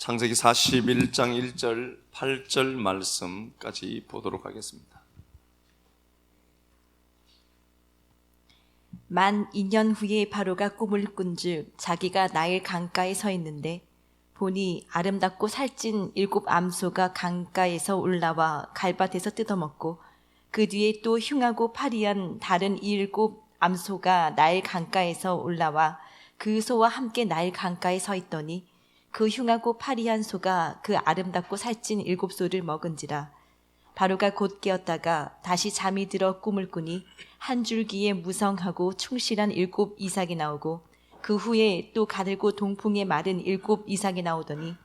창세기 41장 1절 8절 말씀까지 보도록 하겠습니다. 만 2년 후에 바로가 꿈을 꾼즉 자기가 나일 강가에 서 있는데 보니 아름답고 살찐 7 암소가 강가에서 올라와 갈밭에서 뜯어먹고 그 뒤에 또 흉하고 파리한 다른 7 암소가 나일 강가에서 올라와 그 소와 함께 나일 강가에 서 있더니 그 흉하고 파리한 소가 그 아름답고 살찐 7 소를 먹은지라. 바로가 곧 깨었다가 다시 잠이 들어 꿈을 꾸니 한 줄기에 무성하고 충실한 7 이삭이 나오고 그 후에 또 가늘고 동풍에 마른 7 이삭이 나오더니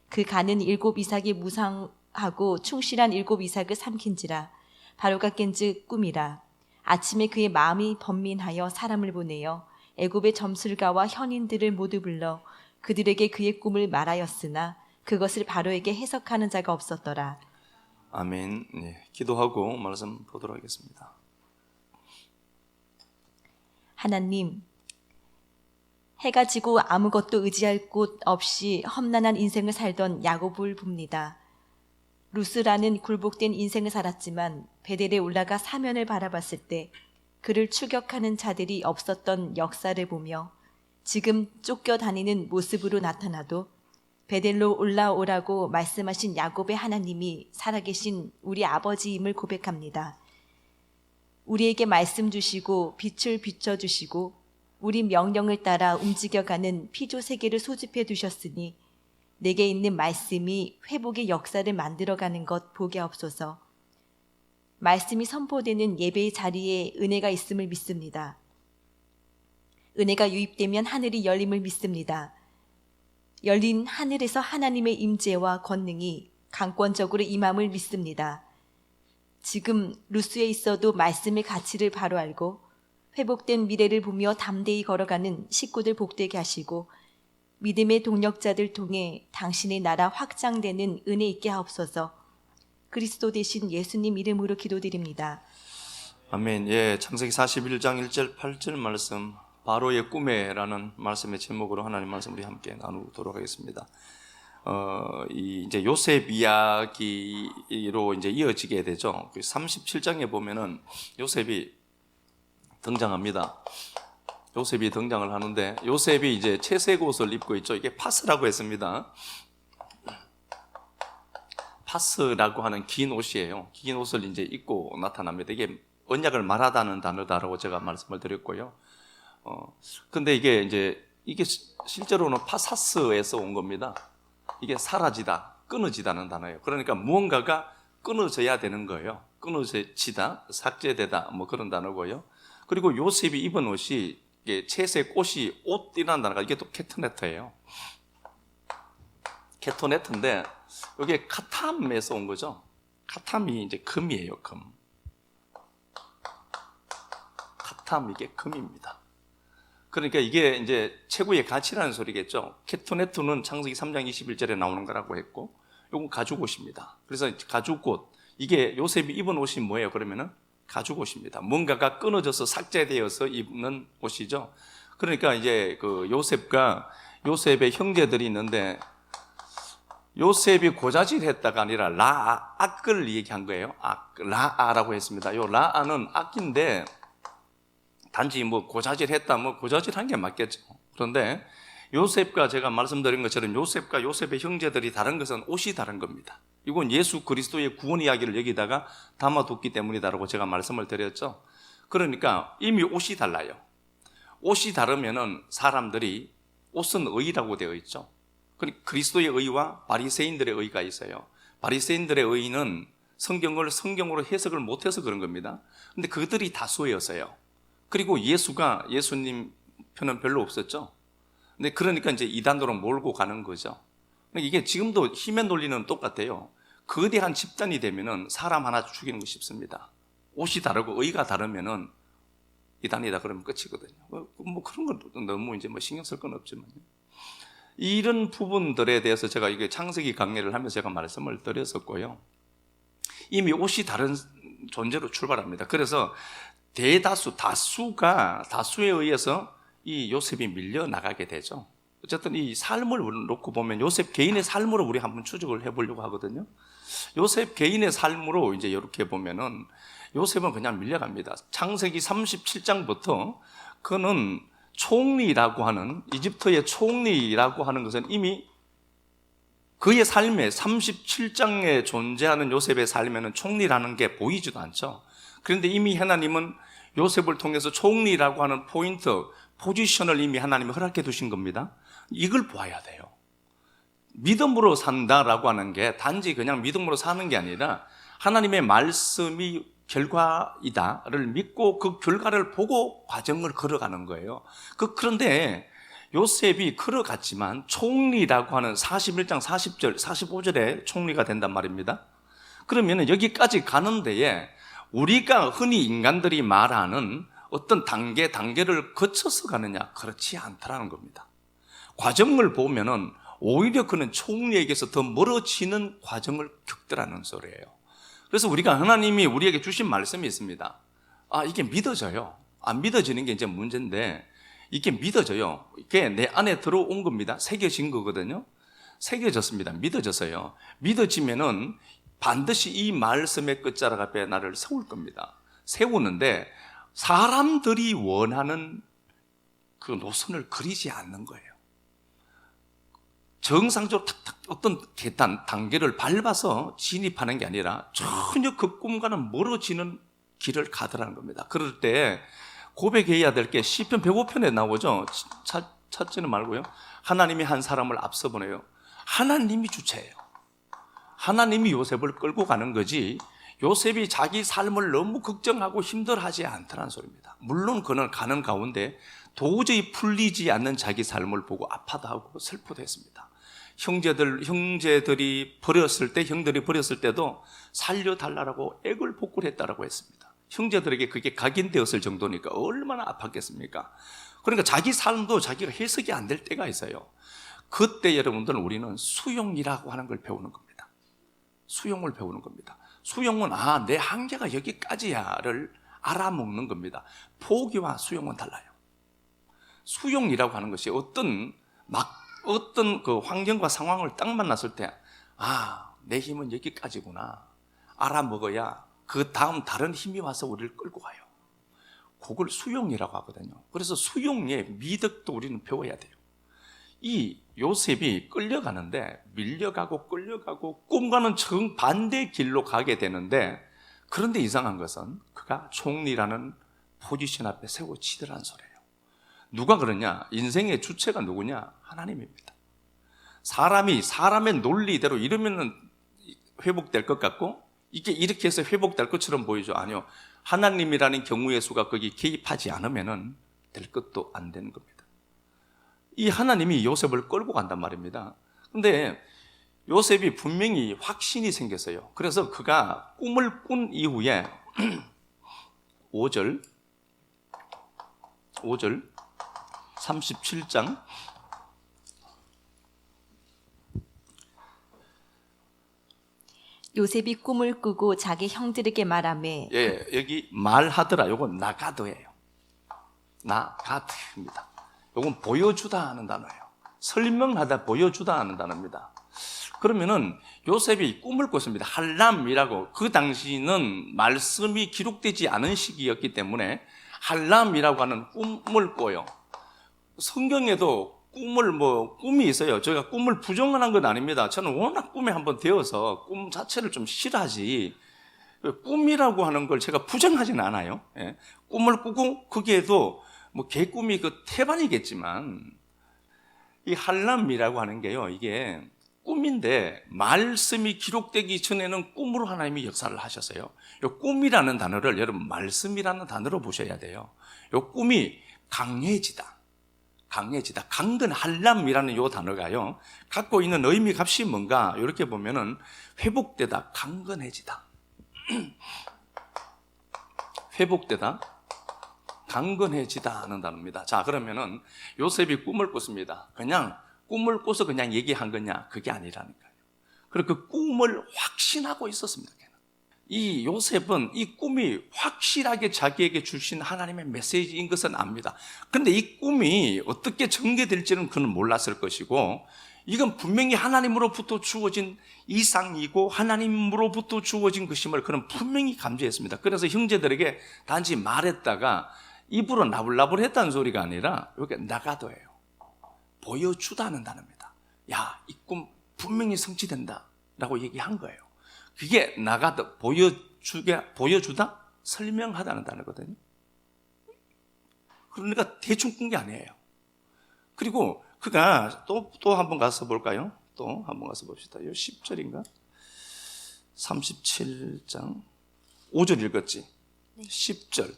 그 가는 7 이삭이 무성하고 충실한 7 이삭을 삼킨지라. 바로가 깬즉 꿈이라. 아침에 그의 마음이 번민하여 사람을 보내어 애굽의 점술가와 현인들을 모두 불러 그들에게 그의 꿈을 말하였으나 그것을 바로에게 해석하는 자가 없었더라. 아멘. 네, 기도하고 말씀 보도록 하겠습니다. 하나님, 해가 지고 아무것도 의지할 곳 없이 험난한 인생을 살던 야곱을 봅니다. 루스라는 굴복된 인생을 살았지만 베델에 올라가 사면을 바라봤을 때 그를 추격하는 자들이 없었던 역사를 보며 지금 쫓겨다니는 모습으로 나타나도 베델로 올라오라고 말씀하신 야곱의 하나님이 살아계신 우리 아버지임을 고백합니다. 우리에게 말씀 주시고 빛을 비춰주시고 우리 명령을 따라 움직여가는 피조 세계를 소집해 두셨으니 내게 있는 말씀이 회복의 역사를 만들어가는 것 보게 없소서. 말씀이 선포되는 예배의 자리에 은혜가 있음을 믿습니다. 은혜가 유입되면 하늘이 열림을 믿습니다. 열린 하늘에서 하나님의 임재와 권능이 강권적으로 임함을 믿습니다. 지금 루스에 있어도 말씀의 가치를 바로 알고 회복된 미래를 보며 담대히 걸어가는 식구들 복되게 하시고 믿음의 동력자들 통해 당신의 나라 확장되는 은혜 있게 하옵소서. 그리스도 되신 예수님 이름으로 기도드립니다. 아멘. 예, 창세기 41장 1절 8절 말씀, 바로의 꿈에라는 말씀의 제목으로 하나님 말씀 우리 함께 나누도록 하겠습니다. 이제 요셉 이야기로 이제 이어지게 되죠. 37장에 보면은 요셉이 등장합니다. 요셉이 등장을 하는데 요셉이 이제 채색 옷을 입고 있죠. 이게 파스라고 했습니다. 파스라고 하는 긴 옷이에요. 긴 옷을 이제 입고 나타납니다. 이게 언약을 말하다는 단어다라고 제가 말씀을 드렸고요. 근데 이게 실제로는 파사스에서 온 겁니다. 이게 사라지다, 끊어지다는 단어예요. 그러니까 무언가가 끊어져야 되는 거예요. 끊어지다, 삭제되다, 뭐 그런 단어고요. 그리고 요셉이 입은 옷이 이게 채색 옷이 옷이라는 단어가 이게 또 캐터네트예요. 캐터네트인데 이게 카탐에서 온 거죠. 카탐이 이제 금이에요, 금. 카탐 이게 금입니다. 그러니까 이게 이제 최고의 가치라는 소리겠죠. 캐터네트는 창세기 3장 21절에 나오는 거라고 했고, 이건 가죽옷입니다. 그래서 가죽옷, 이게 요셉이 입은 옷이 뭐예요? 그러면은 가죽옷입니다. 뭔가가 끊어져서 삭제되어서 입는 옷이죠. 그러니까 이제 그 요셉의 형제들이 있는데, 요셉이 고자질했다가 아니라 악을 얘기한 거예요. 라아라고 했습니다. 요 라아는 악인데 단지 뭐 고자질했다, 뭐 고자질한 게 맞겠죠. 그런데 요셉과 제가 말씀드린 것처럼 요셉과 요셉의 형제들이 다른 것은 옷이 다른 겁니다. 이건 예수 그리스도의 구원 이야기를 여기다가 담아뒀기 때문이다라고 제가 말씀을 드렸죠. 그러니까 이미 옷이 달라요. 옷이 다르면은 사람들이 옷은 의라고 되어 있죠. 그리스도의 의와 바리새인들의 의가 있어요. 바리새인들의 의는 성경을 성경으로 해석을 못해서 그런 겁니다. 근데 그들이 다수였어요. 그리고 예수님 편은 별로 없었죠. 근데 그러니까 이제 이단으로 몰고 가는 거죠. 이게 지금도 힘의 논리는 똑같아요. 거대한 집단이 되면은 사람 하나 죽이는 거 쉽습니다. 옷이 다르고 의가 다르면은 이단이다 그러면 끝이거든요. 뭐 그런 건 너무 이제 뭐 신경 쓸 건 없지만요. 이런 부분들에 대해서 제가 이게 창세기 강의를 하면서 제가 말씀을 드렸었고요. 이미 옷이 다른 존재로 출발합니다. 그래서 다수에 의해서 이 요셉이 밀려나가게 되죠. 어쨌든 이 삶을 놓고 보면 요셉 개인의 삶으로 우리 한번 추적을 해보려고 하거든요. 요셉 개인의 삶으로 이제 이렇게 보면은 요셉은 그냥 밀려갑니다. 창세기 37장부터 그는 총리라고 하는, 이집트의 총리라고 하는 것은 이미 그의 삶에 37장에 존재하는 요셉의 삶에는 총리라는 게 보이지도 않죠. 그런데 이미 하나님은 요셉을 통해서 총리라고 하는 포인트, 포지션을 이미 하나님이 허락해 두신 겁니다. 이걸 보아야 돼요. 믿음으로 산다라고 하는 게 단지 그냥 믿음으로 사는 게 아니라 하나님의 말씀이 결과이다를 믿고 그 결과를 보고 과정을 걸어가는 거예요. 그런데 요셉이 걸어갔지만 총리라고 하는 41장 40절, 45절에 총리가 된단 말입니다. 그러면 여기까지 가는 데에 우리가 흔히 인간들이 말하는 어떤 단계를 거쳐서 가느냐? 그렇지 않다라는 겁니다. 과정을 보면은 오히려 그는 총리에게서 더 멀어지는 과정을 겪더라는 소리예요. 그래서 우리가 하나님이 우리에게 주신 말씀이 있습니다. 이게 믿어져요. 안 믿어지는 게 이제 문제인데 이게 믿어져요. 이게 내 안에 들어온 겁니다. 새겨진 거거든요. 새겨졌습니다. 믿어졌어요. 믿어지면은 반드시 이 말씀의 끝자락 앞에 나를 세울 겁니다. 세우는데 사람들이 원하는 그 노선을 그리지 않는 거예요. 정상적으로 탁탁 어떤 계단, 단계를 밟아서 진입하는 게 아니라 전혀 그 꿈과는 멀어지는 길을 가더라는 겁니다. 그럴 때 고백해야 될 게 시편 105편에 나오죠. 찾지는 말고요. 하나님이 한 사람을 앞서 보내요. 하나님이 주체예요. 하나님이 요셉을 끌고 가는 거지 요셉이 자기 삶을 너무 걱정하고 힘들어하지 않다는 소리입니다. 물론 그는 가는 가운데 도저히 풀리지 않는 자기 삶을 보고 아파도 하고 슬퍼도 했습니다. 형들이 버렸을 때도 살려달라고 액을 복구했다라고 했습니다. 형제들에게 그게 각인되었을 정도니까 얼마나 아팠겠습니까? 그러니까 자기 삶도 자기가 해석이 안 될 때가 있어요. 그때 여러분들 우리는 수용이라고 하는 걸 배우는 겁니다. 수용을 배우는 겁니다. 수용은 내 한계가 여기까지야를 알아먹는 겁니다. 포기와 수용은 달라요. 수용이라고 하는 것이 어떤 그 환경과 상황을 딱 만났을 때 내 힘은 여기까지구나 알아먹어야 그 다음 다른 힘이 와서 우리를 끌고 가요. 그걸 수용이라고 하거든요. 그래서 수용의 미덕도 우리는 배워야 돼요. 이 요셉이 끌려가는데 밀려가고 끌려가고 꿈과는 정반대 길로 가게 되는데 그런데 이상한 것은 그가 총리라는 포지션 앞에 세워지더라는 소리예요. 누가 그러냐? 인생의 주체가 누구냐? 하나님입니다. 사람의 논리대로 이러면 회복될 것 같고 이게 이렇게 해서 회복될 것처럼 보이죠? 아니요. 하나님이라는 경우의 수가 거기 개입하지 않으면 될 것도 안 되는 겁니다. 이 하나님이 요셉을 끌고 간단 말입니다. 그런데 요셉이 분명히 확신이 생겼어요. 그래서 그가 꿈을 꾼 이후에 5절 37장 요셉이 꿈을 꾸고 자기 형들에게 말하며 여기 말하더라. 요건 나가드예요. 나가드입니다. 요건 보여주다 하는 단어예요. 설명하다 보여주다 하는 단어입니다. 그러면은 요셉이 꿈을 꿨습니다. 할람이라고. 그 당시는 말씀이 기록되지 않은 시기였기 때문에 할람이라고 하는 꿈을 꿔요. 성경에도 꿈이 있어요. 저희가 꿈을 부정한 건 아닙니다. 저는 워낙 꿈에 한번 되어서 꿈 자체를 좀 싫어하지 꿈이라고 하는 걸 제가 부정하지는 않아요. 꿈을 꾸고 거기에도 개꿈이 그 태반이겠지만 이 할람이라고 하는 게요. 이게 꿈인데 말씀이 기록되기 전에는 꿈으로 하나님이 역사를 하셨어요. 이 꿈이라는 단어를 여러분 말씀이라는 단어로 보셔야 돼요. 이 꿈이 강해지다. 강근 할람이라는 이 단어가요. 갖고 있는 의미 값이 뭔가 이렇게 보면은 회복되다, 강건해지다. 회복되다, 강건해지다 하는 단어입니다. 자, 그러면은 요셉이 꿈을 꿨습니다. 그냥 꿈을 꿔서 그냥 얘기한 거냐? 그게 아니라니까요. 그리고 그 꿈을 확신하고 있었습니다. 이 요셉은 이 꿈이 확실하게 자기에게 주신 하나님의 메시지인 것은 압니다. 그런데 이 꿈이 어떻게 전개될지는 그는 몰랐을 것이고, 이건 분명히 하나님으로부터 주어진 이상이고 하나님으로부터 주어진 것임을 그는 분명히 감지했습니다. 그래서 형제들에게 단지 말했다가 입으로 나불나불 했다는 소리가 아니라 여기 나가도예요. 보여주다는 단어입니다. 야, 이 꿈 분명히 성취된다 라고 얘기한 거예요. 그게 나가다, 보여주다, 설명하다는 단어거든요. 그러니까 대충 꾼 게 아니에요. 그리고 그가 또 한 번 가서 볼까요? 또 한 번 가서 봅시다. 이 10절인가? 37장 5절 읽었지? 10절.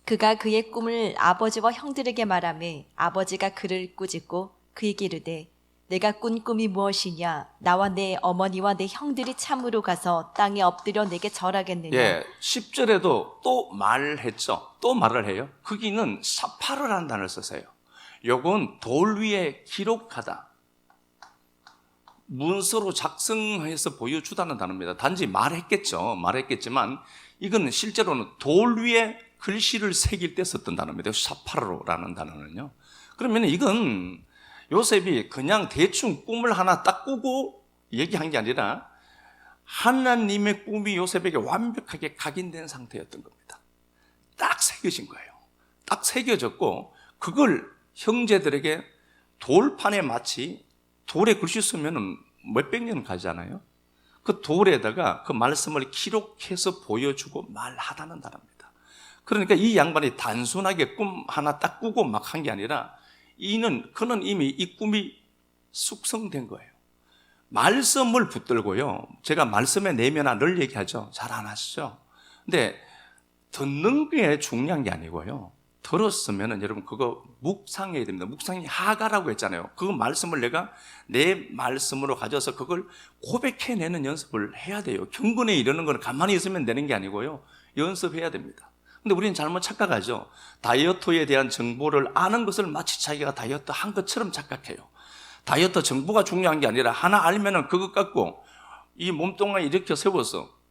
그가 그의 꿈을 아버지와 형들에게 말하매 아버지가 그를 꾸짖고 그에게 이르되 내가 꾼 꿈이 무엇이냐? 나와 내 어머니와 내 형들이 참으로 가서 땅에 엎드려 내게 절하겠느냐? 예, 10절에도 또 말했죠. 또 말을 해요. 거기는 사파르라는 단어를 썼어요. 요건 돌 위에 기록하다, 문서로 작성해서 보여주다는 단어입니다. 단지 말했겠지만 이거는 실제로는 돌 위에 글씨를 새길 때 썼던 단어입니다. 사파르라는 단어는요. 그러면 이건 요셉이 그냥 대충 꿈을 하나 딱 꾸고 얘기한 게 아니라 하나님의 꿈이 요셉에게 완벽하게 각인된 상태였던 겁니다. 딱 새겨진 거예요. 딱 새겨졌고, 그걸 형제들에게 돌판에 마치 돌에 글씨 쓰면 몇백 년 가잖아요. 그 돌에다가 그 말씀을 기록해서 보여주고 말하다는 단어입니다. 그러니까 이 양반이 단순하게 꿈 하나 딱 꾸고 막 한 게 아니라 그는 이미 이 꿈이 숙성된 거예요. 말씀을 붙들고요. 제가 말씀의 내면화 늘 얘기하죠. 잘 안 하시죠? 근데 듣는 게 중요한 게 아니고요. 들었으면은 여러분 그거 묵상해야 됩니다. 묵상이 하가라고 했잖아요. 그 말씀을 내가 내 말씀으로 가져서 그걸 고백해내는 연습을 해야 돼요. 경건에 이르는 건 가만히 있으면 되는 게 아니고요. 연습해야 됩니다. 근데 우리는 잘못 착각하죠. 다이어트에 대한 정보를 아는 것을 마치 자기가 다이어트 한 것처럼 착각해요. 다이어트 정보가 중요한 게 아니라 하나 알면은 그것 갖고 이 몸뚱아리 일으켜 세워서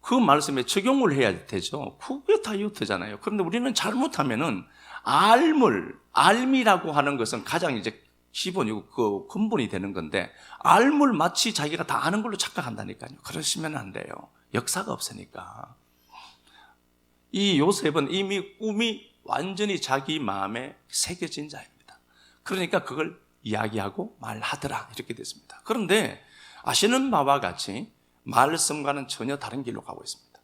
그 말씀에 적용을 해야 되죠. 그게 다이어트잖아요. 그런데 우리는 잘못하면은 알미라고 하는 것은 가장 이제 기본이고 그 근본이 되는 건데, 알물 마치 자기가 다 아는 걸로 착각한다니까요. 그러시면 안 돼요. 역사가 없으니까. 이 요셉은 이미 꿈이 완전히 자기 마음에 새겨진 자입니다. 그러니까 그걸 이야기하고 말하더라 이렇게 됐습니다. 그런데 아시는 바와 같이 말씀과는 전혀 다른 길로 가고 있습니다.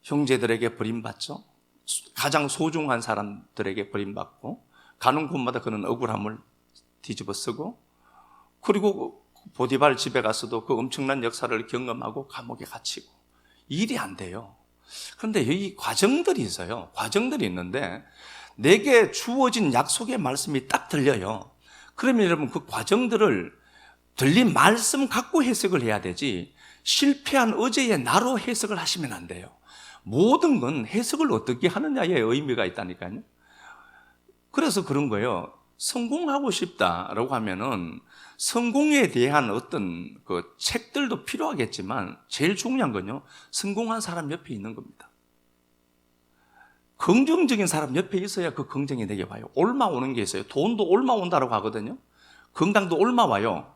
형제들에게 버림받죠. 가장 소중한 사람들에게 버림받고, 가는 곳마다 그는 억울함을 뒤집어 쓰고, 그리고 보디발 집에 가서도 그 엄청난 역사를 경험하고 감옥에 갇히고, 일이 안 돼요. 그런데 이 과정들이 있어요. 과정들이 있는데 내게 주어진 약속의 말씀이 딱 들려요. 그러면 여러분 그 과정들을 들린 말씀 갖고 해석을 해야 되지, 실패한 어제의 나로 해석을 하시면 안 돼요. 모든 건 해석을 어떻게 하느냐에 의미가 있다니까요. 그래서 그런 거예요. 성공하고 싶다라고 하면은 성공에 대한 어떤 그 책들도 필요하겠지만 제일 중요한 건요, 성공한 사람 옆에 있는 겁니다. 긍정적인 사람 옆에 있어야 그 긍정이 내게 와요. 올마 오는 게 있어요. 돈도 올마 온다고 하거든요. 건강도 올마 와요.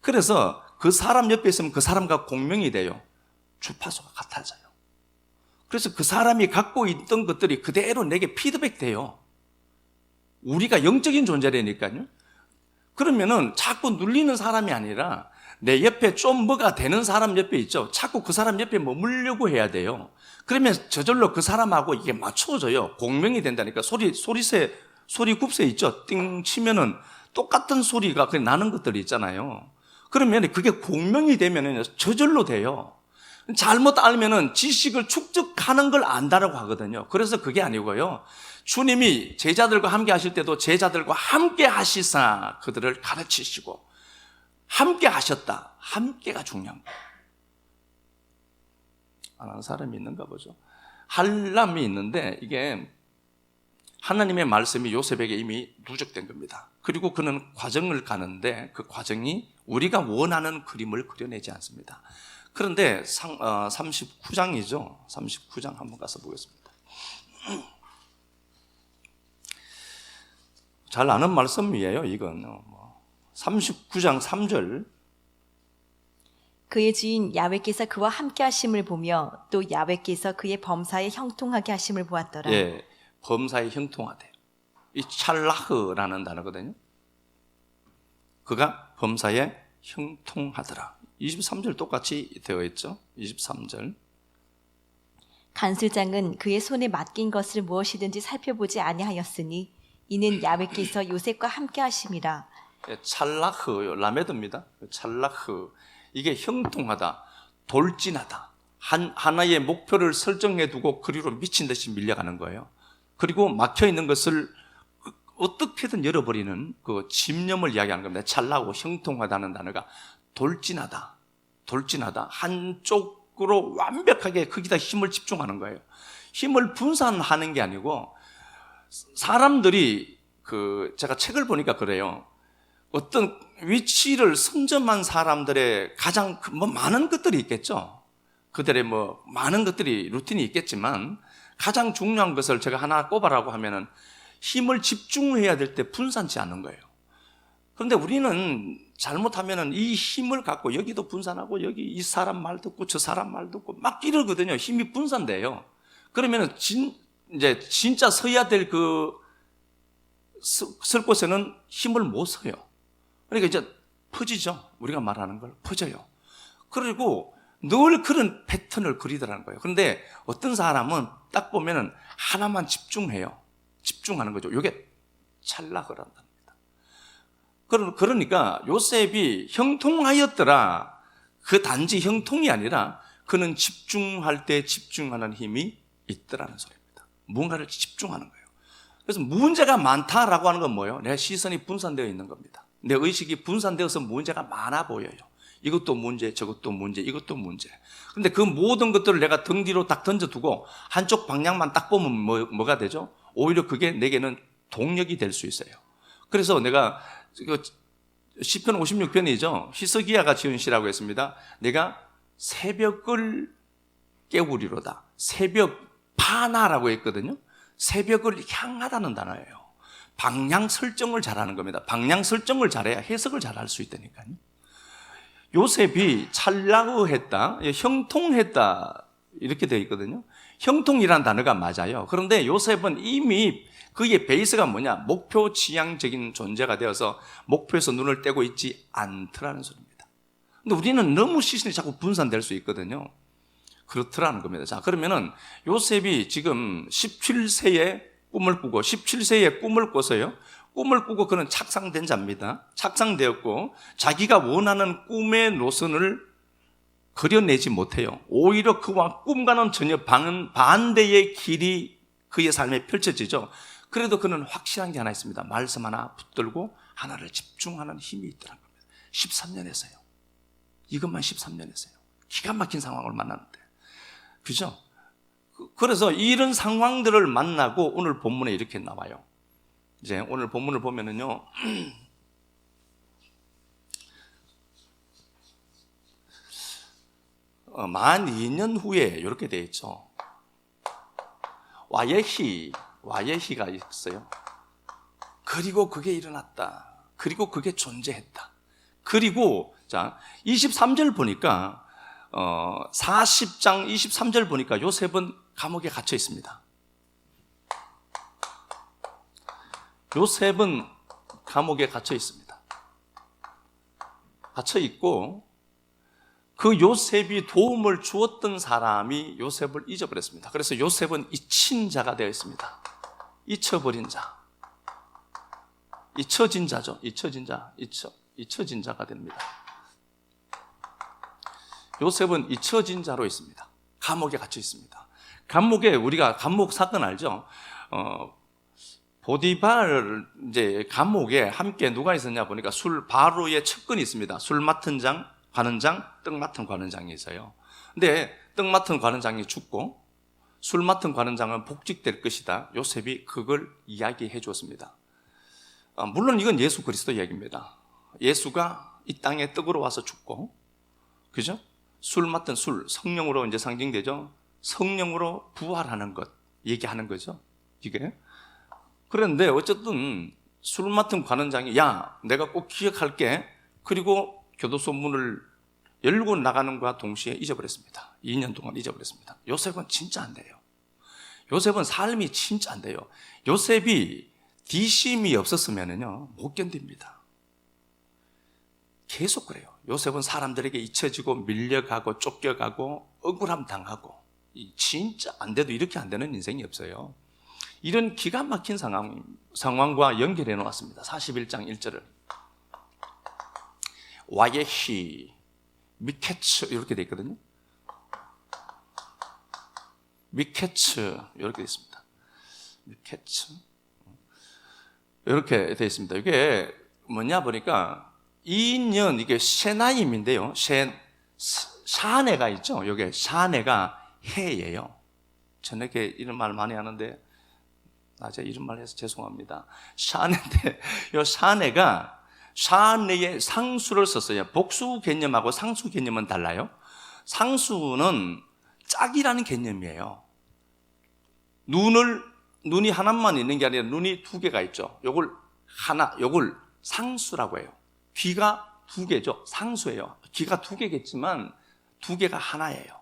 그래서 그 사람 옆에 있으면 그 사람과 공명이 돼요. 주파수가 같아져요. 그래서 그 사람이 갖고 있던 것들이 그대로 내게 피드백 돼요. 우리가 영적인 존재라니까요. 그러면은 자꾸 눌리는 사람이 아니라 내 옆에 좀 뭐가 되는 사람 옆에 있죠. 자꾸 그 사람 옆에 머물려고 해야 돼요. 그러면 저절로 그 사람하고 이게 맞춰져요. 공명이 된다니까. 소리 굽새 있죠. 띵 치면은 똑같은 소리가 그냥 나는 것들이 있잖아요. 그러면 그게 공명이 되면은 저절로 돼요. 잘못 알면은 지식을 축적하는 걸 안다라고 하거든요. 그래서 그게 아니고요. 주님이 제자들과 함께 하실 때도 제자들과 함께 하시사 그들을 가르치시고 함께 하셨다. 함께가 중요한 거예요. 안 하는 사람이 있는가 보죠. 할람이 있는데 이게 하나님의 말씀이 요셉에게 이미 누적된 겁니다. 그리고 그는 과정을 가는데 그 과정이 우리가 원하는 그림을 그려내지 않습니다. 그런데 39장이죠. 39장 한번 가서 보겠습니다. 잘 아는 말씀이에요. 이건 39장 3절. 그의 주인 야훼께서 그와 함께 하심을 보며 또 야훼께서 그의 범사에 형통하게 하심을 보았더라. 예, 범사에 형통하대요. 이 찰라흐라는 단어거든요. 그가 범사에 형통하더라. 23절 똑같이 되어 있죠. 23절. 간수장은 그의 손에 맡긴 것을 무엇이든지 살펴보지 아니하였으니 이는 야훼께서 요셉과 함께 하심이라. 예, 찰라흐, 라메드입니다. 찰라흐. 이게 형통하다, 돌진하다. 하나의 목표를 설정해 두고 그리로 미친 듯이 밀려가는 거예요. 그리고 막혀 있는 것을 어떻게든 열어버리는 그 집념을 이야기하는 겁니다. 찰나고 형통하다는 단어가 돌진하다, 돌진하다. 한쪽으로 완벽하게 거기다 힘을 집중하는 거예요. 힘을 분산하는 게 아니고 사람들이 제가 책을 보니까 그래요. 어떤 위치를 선점한 사람들의 가장 많은 것들이 있겠죠. 그들의 많은 것들이 루틴이 있겠지만 가장 중요한 것을 제가 하나 꼽아라고 하면은 힘을 집중해야 될 때 분산치 않는 거예요. 그런데 우리는 잘못하면은 이 힘을 갖고 여기도 분산하고 여기 이 사람 말 듣고 저 사람 말 듣고 막 이러거든요. 힘이 분산돼요. 그러면은 이제 진짜 서야 될 쓸 곳에는 힘을 못 써요. 그러니까 이제 퍼지죠. 우리가 말하는 걸 퍼져요. 그리고 늘 그런 패턴을 그리더라는 거예요. 그런데 어떤 사람은 딱 보면은 하나만 집중해요. 집중하는 거죠. 이게 찰나흐란 단어입니다. 그러니까 요셉이 형통하였더라. 그 단지 형통이 아니라 그는 집중할 때 집중하는 힘이 있더라는 소리입니다. 무언가를 집중하는 거예요. 그래서 문제가 많다라고 하는 건 뭐예요? 내 시선이 분산되어 있는 겁니다. 내 의식이 분산되어서 문제가 많아 보여요. 이것도 문제, 저것도 문제, 이것도 문제. 그런데 그 모든 것들을 내가 등 뒤로 딱 던져두고 한쪽 방향만 딱 보면 뭐가 되죠? 오히려 그게 내게는 동력이 될 수 있어요. 그래서 내가 시편 56편이죠. 히스기야가 지은 시라고 했습니다. 내가 새벽을 깨우리로다. 새벽 파나라고 했거든요. 새벽을 향하다는 단어예요. 방향 설정을 잘하는 겁니다. 방향 설정을 잘해야 해석을 잘할 수 있다니까요. 요셉이 찰나흐했다, 형통했다 이렇게 되어 있거든요. 형통이란 단어가 맞아요. 그런데 요셉은 이미 그의 베이스가 뭐냐? 목표 지향적인 존재가 되어서 목표에서 눈을 떼고 있지 않더라는 소리입니다. 근데 우리는 너무 시선이 자꾸 분산될 수 있거든요. 그렇더라는 겁니다. 자, 그러면은 요셉이 지금 17세에 꿈을 꾸고 17세에 꿈을 꿔서요. 꿈을 꾸고 그는 착상된 자입니다. 착상되었고 자기가 원하는 꿈의 노선을 그려내지 못해요. 오히려 그와 꿈과는 전혀 반대의 길이 그의 삶에 펼쳐지죠. 그래도 그는 확실한 게 하나 있습니다. 말씀 하나 붙들고 하나를 집중하는 힘이 있더라는 겁니다. 13년 했어요. 이것만 13년 했어요. 기가 막힌 상황을 만났는데. 그죠? 그래서 이런 상황들을 만나고 오늘 본문에 이렇게 나와요. 이제 오늘 본문을 보면은요. 만 2년 후에 이렇게 되어 있죠. 와예히가 있어요. 그리고 그게 일어났다. 그리고 그게 존재했다. 그리고 자 23절 보니까 40장 23절 보니까 요셉은 감옥에 갇혀 있습니다. 요셉은 감옥에 갇혀 있습니다. 갇혀 있고 그 요셉이 도움을 주었던 사람이 요셉을 잊어버렸습니다. 그래서 요셉은 잊힌 자가 되어 있습니다. 잊혀버린 자. 잊혀진 자죠. 잊혀진 자가 됩니다. 요셉은 잊혀진 자로 있습니다. 감옥에 갇혀 있습니다. 감옥에 우리가 감옥 사건 알죠? 보디발 이제 감옥에 함께 누가 있었냐 보니까 바로의 측근이 있습니다. 술 맡은 장, 관원장, 떡 맡은 관원장이 있어요. 근데 떡 맡은 관원장이 죽고 술 맡은 관원장은 복직될 것이다. 요셉이 그걸 이야기해 주었습니다. 물론 이건 예수 그리스도 이야기입니다. 예수가 이 땅에 떡으로 와서 죽고, 그죠? 술 맡은 술, 성령으로 이제 상징되죠. 성령으로 부활하는 것 얘기하는 거죠. 이게. 그런데 어쨌든 술 맡은 관원장이 야, 내가 꼭 기억할게. 그리고 교도소 문을 열고 나가는과 동시에 잊어버렸습니다. 2년 동안 잊어버렸습니다. 요셉은 진짜 안 돼요. 요셉은 삶이 진짜 안 돼요. 요셉이 뒷심이 없었으면요 못 견딥니다. 계속 그래요. 요셉은 사람들에게 잊혀지고 밀려가고 쫓겨가고 억울함 당하고 진짜 안 돼도 이렇게 안 되는 인생이 없어요. 이런 기가 막힌 상황과 연결해 놓았습니다. 41장 1절을 와예히 미케츠 이렇게 돼 있거든요. 미케츠 이렇게 돼 있습니다. 미케츠 이렇게 돼 있습니다. 이게 뭐냐 보니까 2년 이게 셰나임인데요. 샤네가 있죠. 이게 샤네가 해예요. 저녁에 이런 말 많이 하는데 낮에 이런 말 해서 죄송합니다. 샤네인데 이 샤네가 샤네의 상수를 썼어요. 복수 개념하고 상수 개념은 달라요. 상수는 짝이라는 개념이에요. 눈이 하나만 있는 게 아니라 눈이 두 개가 있죠. 요걸 상수라고 해요. 귀가 두 개죠. 상수예요. 귀가 두 개겠지만 두 개가 하나예요.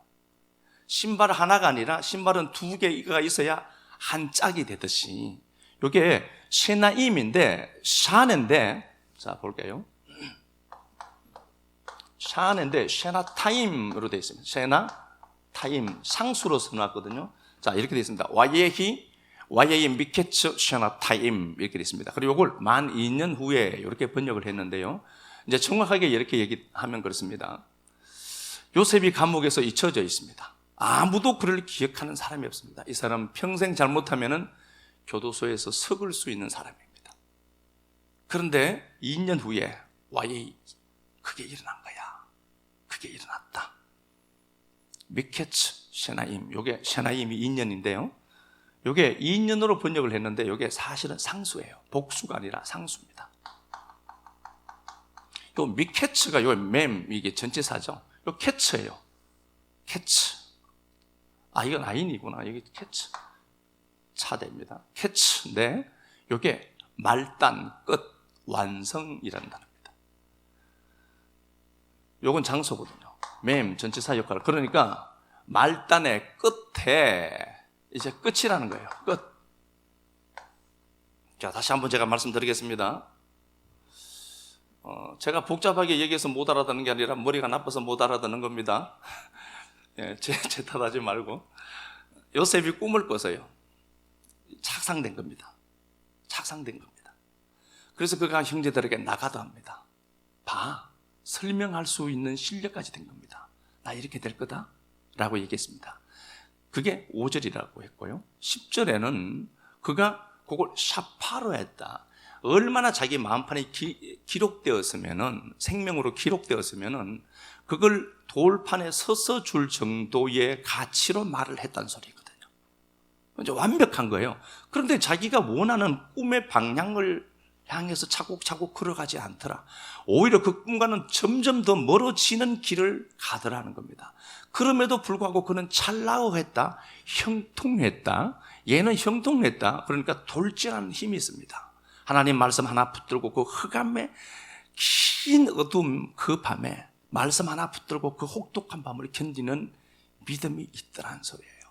신발 하나가 아니라 신발은 두 개가 있어야 한 짝이 되듯이 이게 셰나임인데 샤네인데 자 볼게요. 샤네인데 셰나타임으로 되어 있습니다. 셰나타임 상수로 써놨거든요. 자 이렇게 되어 있습니다. 와예히 미케츠 셰나타임 이렇게 되어 있습니다. 그리고 이걸 만 2년 후에 이렇게 번역을 했는데요. 이제 정확하게 이렇게 얘기하면 그렇습니다. 요셉이 감옥에서 잊혀져 있습니다. 아무도 그를 기억하는 사람이 없습니다. 이 사람은 평생 잘못하면은 교도소에서 썩을 수 있는 사람입니다. 그런데 2년 후에 와예히 그게 일어난 거야. 그게 일어났다. 미케츠 셰나임, 요게 셰나임이 2년인데요. 요게 2년으로 번역을 했는데 요게 사실은 상수예요. 복수가 아니라 상수입니다. 요 미케츠가 요 이게 전치사죠. 요 캐츠예요. 캐츠. 이건 아인이구나. 여기 캐츠. 차대입니다. 캐츠인데 요게 말단, 끝, 완성이라는 단어입니다. 요건 장소거든요. 전치사 역할. 그러니까 말단의 끝에 이제 끝이라는 거예요. 끝. 자, 다시 한번 제가 말씀드리겠습니다. 제가 복잡하게 얘기해서 못 알아듣는 게 아니라 머리가 나빠서 못 알아듣는 겁니다. 예, 제 탓하지 말고. 요셉이 꿈을 꿔서요. 착상된 겁니다. 착상된 겁니다. 그래서 그가 형제들에게 나가도 합니다. 봐, 설명할 수 있는 실력까지 된 겁니다. 나 이렇게 될 거다 라고 얘기했습니다. 그게 5절이라고 했고요. 10절에는 그가 그걸 샤파로 했다. 얼마나 자기 마음판에 기록되었으면은, 생명으로 기록되었으면은 그걸 돌판에 서서 줄 정도의 가치로 말을 했다는 소리거든요. 이제 완벽한 거예요. 그런데 자기가 원하는 꿈의 방향을 향해서 차곡차곡 걸어가지 않더라. 오히려 그 꿈과는 점점 더 멀어지는 길을 가더라는 겁니다. 그럼에도 불구하고 그는 찰나어했다, 형통했다. 얘는 형통했다. 그러니까 돌진하는 힘이 있습니다. 하나님 말씀 하나 붙들고 그 흑암의 긴 어둠 그 밤에 말씀 하나 붙들고 그 혹독한 밤을 견디는 믿음이 있더라는 소리예요.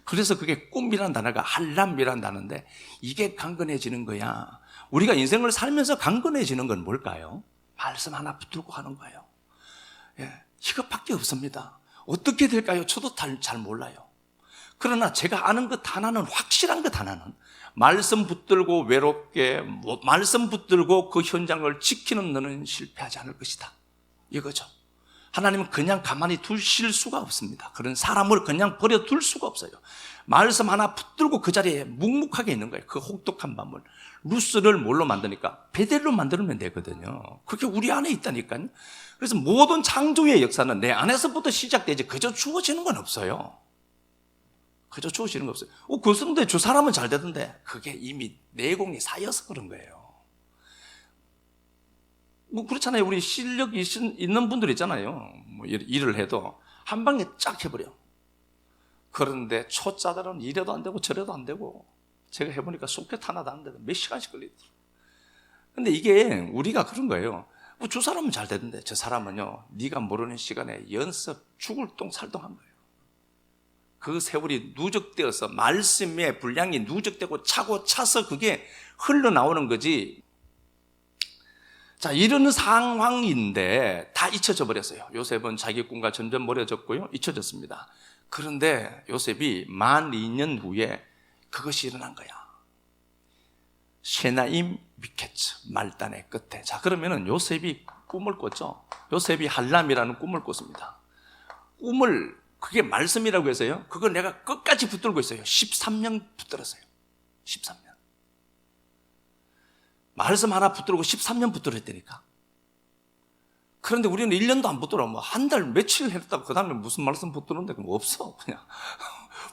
그래서 그게 꿈이라는 단어가 한람이라는 단어인데 이게 강건해지는 거야. 우리가 인생을 살면서 강건해지는 건 뭘까요? 말씀 하나 붙들고 가는 거예요. 예, 이것밖에 없습니다. 어떻게 될까요? 저도 잘 몰라요. 그러나 제가 아는 것 하나는, 확실한 것 하나는, 말씀 붙들고 외롭게 말씀 붙들고 그 현장을 지키는 너는 실패하지 않을 것이다, 이거죠. 하나님은 그냥 가만히 두실 수가 없습니다. 그런 사람을 그냥 버려둘 수가 없어요. 말씀 하나 붙들고 그 자리에 묵묵하게 있는 거예요. 그 혹독한 밤을. 루스를 뭘로 만드니까? 베델로 만들면 되거든요. 그게 우리 안에 있다니까요. 그래서 모든 창조의 역사는 내 안에서부터 시작되지 그저 주어지는 건 없어요. 그저 주어지는 거 없어요. 그런데 저 사람은 잘 되던데, 그게 이미 내공이 쌓여서 그런 거예요. 그렇잖아요. 우리 실력이 있는 분들 있잖아요. 일을 해도 한 방에 쫙 해버려. 그런데 초짜들은 이래도 안 되고 저래도 안 되고, 제가 해보니까 소켓 하나도 안 되고 몇 시간씩 걸리더라고요. 근데 이게 우리가 그런 거예요. 뭐 저 사람은 잘 되는데 저 사람은요, 네가 모르는 시간에 연습 죽을 똥 살똥한 거예요. 그 세월이 누적되어서 말씀의 분량이 누적되고 차고 차서 그게 흘러나오는 거지. 자, 이런 상황인데 다 잊혀져 버렸어요. 요셉은 자기 꿈과 점점 멀어졌고요, 잊혀졌습니다. 그런데 요셉이 만 2년 후에 그것이 일어난 거야. 셰나임 미케츠, 말단의 끝에. 자, 그러면은 요셉이 꿈을 꿨죠. 요셉이 할람이라는 꿈을 꿨습니다. 꿈을, 그게 말씀이라고 해서요, 그걸 내가 끝까지 붙들고 있어요. 13년 붙들었어요. 13년. 말씀 하나 붙들고 13년 붙들었다니까. 그런데 우리는 1년도 안 붙들어. 뭐 한 달 며칠 했다고 그 다음에 무슨 말씀 붙드는데 그럼 없어. 그냥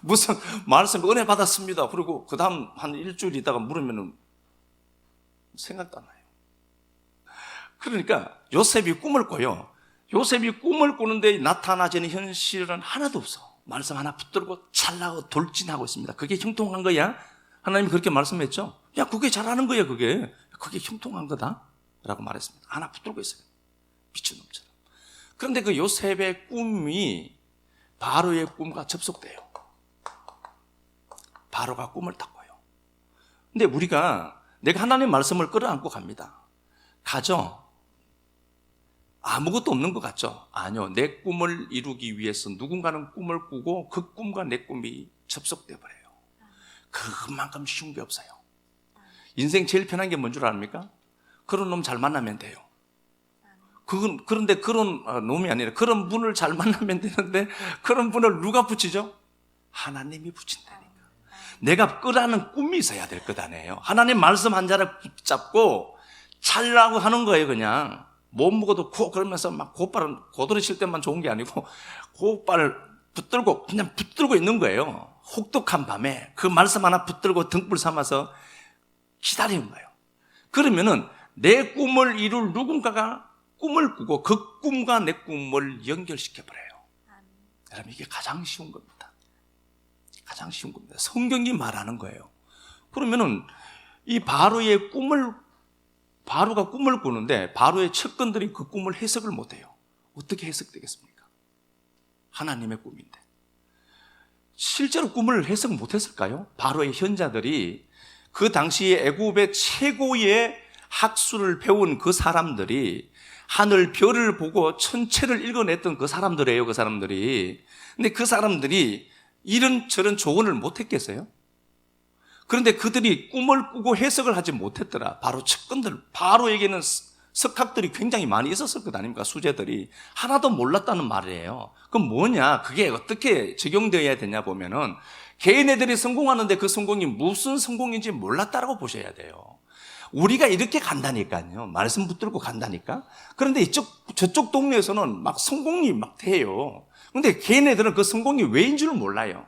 무슨 말씀 은혜 받았습니다. 그리고 그 다음 한 일주일 있다가 물으면은 생각도 안 나요. 그러니까 요셉이 꿈을 꿔요. 요셉이 꿈을 꾸는데 나타나지는 현실은 하나도 없어. 말씀 하나 붙들고 찰나고 돌진하고 있습니다. 그게 형통한 거야? 하나님이 그렇게 말씀했죠. 야, 그게 잘하는 거야. 그게 형통한 거다 라고 말했습니다. 하나 붙들고 있어요. 미친놈처럼. 그런데 그 요셉의 꿈이 바로의 꿈과 접속돼요. 바로가 꿈을 딱 꿔요. 근데 우리가, 내가 하나님의 말씀을 끌어안고 갑니다. 가죠? 아무것도 없는 것 같죠? 아니요. 내 꿈을 이루기 위해서 누군가는 꿈을 꾸고 그 꿈과 내 꿈이 접속돼 버려요. 그만큼 쉬운 게 없어요. 인생 제일 편한 게 뭔 줄 압니까? 그런 놈 잘 만나면 돼요. 그런데 그런 놈이 아니라 그런 분을 잘 만나면 되는데, 그런 분을 누가 붙이죠? 하나님이 붙인다니까. 내가 끄라는 꿈이 있어야 될 것 아니에요. 하나님 말씀 한 자를 붙잡고 찰라고 하는 거예요. 그냥 못 먹어도 그러면서 막 곧발을 고도리 칠 때만 좋은 게 아니고 곧발을 붙들고 그냥 붙들고 있는 거예요. 혹독한 밤에 그 말씀 하나 붙들고 등불 삼아서 기다리는 거예요. 그러면은 내 꿈을 이룰 누군가가 꿈을 꾸고 그 꿈과 내 꿈을 연결시켜버려요. 여러분, 이게 가장 쉬운 겁니다. 가장 쉬운 겁니다. 성경이 말하는 거예요. 그러면은 이 바로가 꿈을 꾸는데 바로의 측근들이 그 꿈을 해석을 못해요. 어떻게 해석되겠습니까? 하나님의 꿈인데. 실제로 꿈을 해석 못했을까요? 바로의 현자들이, 그 당시에 애굽의 최고의 학술을 배운 그 사람들이, 하늘 별을 보고 천체를 읽어냈던 그 사람들이에요. 그 사람들이. 근데 그 사람들이 이런저런 조언을 못했겠어요? 그런데 그들이 꿈을 꾸고 해석을 하지 못했더라. 바로 측근들, 바로에게는 석학들이 굉장히 많이 있었을 것 아닙니까? 수재들이 하나도 몰랐다는 말이에요. 그럼 뭐냐? 그게 어떻게 적용되어야 되냐 보면은, 걔네들이 성공하는데 그 성공이 무슨 성공인지 몰랐다라고 보셔야 돼요. 우리가 이렇게 간다니까요. 말씀 붙들고 간다니까. 그런데 저쪽 동네에서는 막 성공이 막 돼요. 그런데 걔네들은 그 성공이 왜인 줄 몰라요.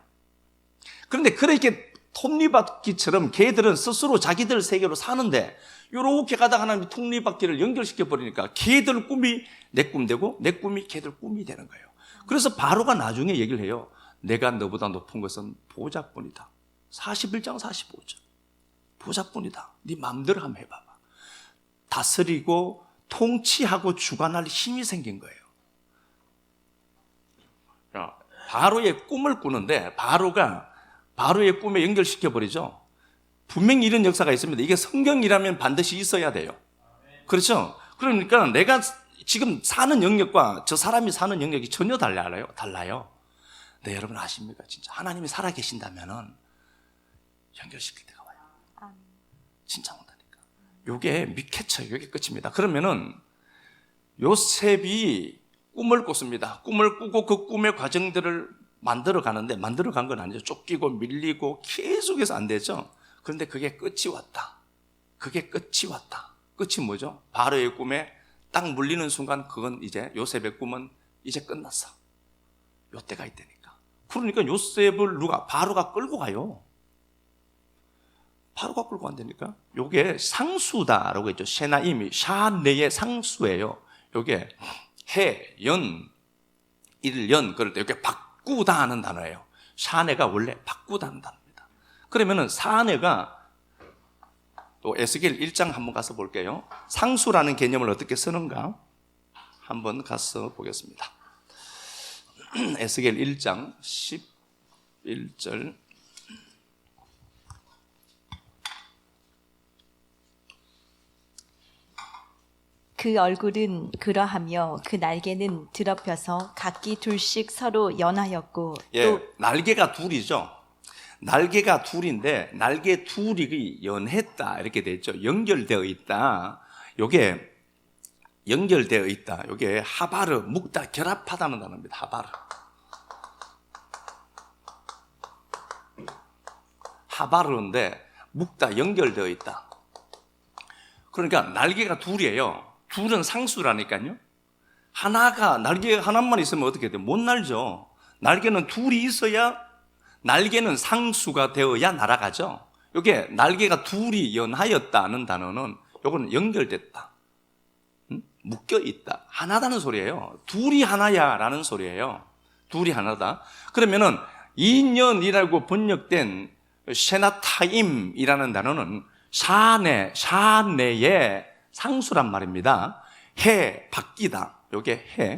그런데 그렇게 톱니바퀴처럼 걔들은 스스로 자기들 세계로 사는데, 이렇게 가다가 하나님이 톱니바퀴를 연결시켜 버리니까 걔들 꿈이 내 꿈 되고 내 꿈이 걔들 꿈이 되는 거예요. 그래서 바로가 나중에 얘기를 해요. 내가 너보다 높은 것은 보좌뿐이다. 41장 45절. 보좌뿐이다. 네 마음대로 한번 해봐봐. 다스리고 통치하고 주관할 힘이 생긴 거예요. 바로의 꿈을 꾸는데 바로의 꿈에 연결시켜버리죠. 분명히 이런 역사가 있습니다. 이게 성경이라면 반드시 있어야 돼요. 그렇죠? 그러니까 내가 지금 사는 영역과 저 사람이 사는 영역이 전혀 달라요. 네, 여러분 아십니까? 진짜 하나님이 살아계신다면은 연결시킬 때가 와요. 진짜 온다니까. 요게 미케쳐, 요게 끝입니다. 그러면은 요셉이 꿈을 꿨습니다. 꿈을 꾸고 그 꿈의 과정들을 만들어간 건 아니죠. 쫓기고 밀리고 계속해서 안 되죠. 그런데 그게 끝이 왔다. 끝이 뭐죠? 바로의 꿈에 딱 물리는 순간, 그건 이제 요셉의 꿈은 이제 끝났어. 요 때가 있다니까. 그러니까 요셉을 바로가 끌고 가요. 바로가 끌고 간다니까. 요게 상수다라고 했죠. 셰나임이 샤네의 상수예요. 요게 해, 연, 1년 그럴 때 이렇게 바꾸다 하는 단어예요. 샤네가 원래 바꾸다 하는 단어입니다. 그러면은 사내가 또 에스겔 1장 한번 가서 볼게요. 상수라는 개념을 어떻게 쓰는가 한번 가서 보겠습니다. 에스겔 1장 11절. 그 얼굴은 그러하며 그 날개는 드럽혀서 각기 둘씩 서로 연하였고 예, 또 날개가 둘이죠. 날개가 둘인데 날개 둘이 연했다 이렇게 돼 있죠. 연결되어 있다. 요게 연결되어 있다. 요게 하바르, 묶다, 결합하다는 단어입니다. 하바르. 하바르인데 묶다, 연결되어 있다. 그러니까 날개가 둘이에요. 둘은 상수라니까요. 하나가 날개 하나만 있으면 어떻게 돼요? 못 날죠. 날개는 둘이 있어야 날개는 상수가 되어야 날아가죠. 이게 날개가 둘이 연하였다는 단어는 요거는 연결됐다. 묶여 있다. 하나다는 소리예요. 둘이 하나야라는 소리예요. 둘이 하나다. 그러면은 2년이라고 번역된 셰나타임이라는 단어는 샤네의 상수란 말입니다. 해, 바뀌다. 요게 해.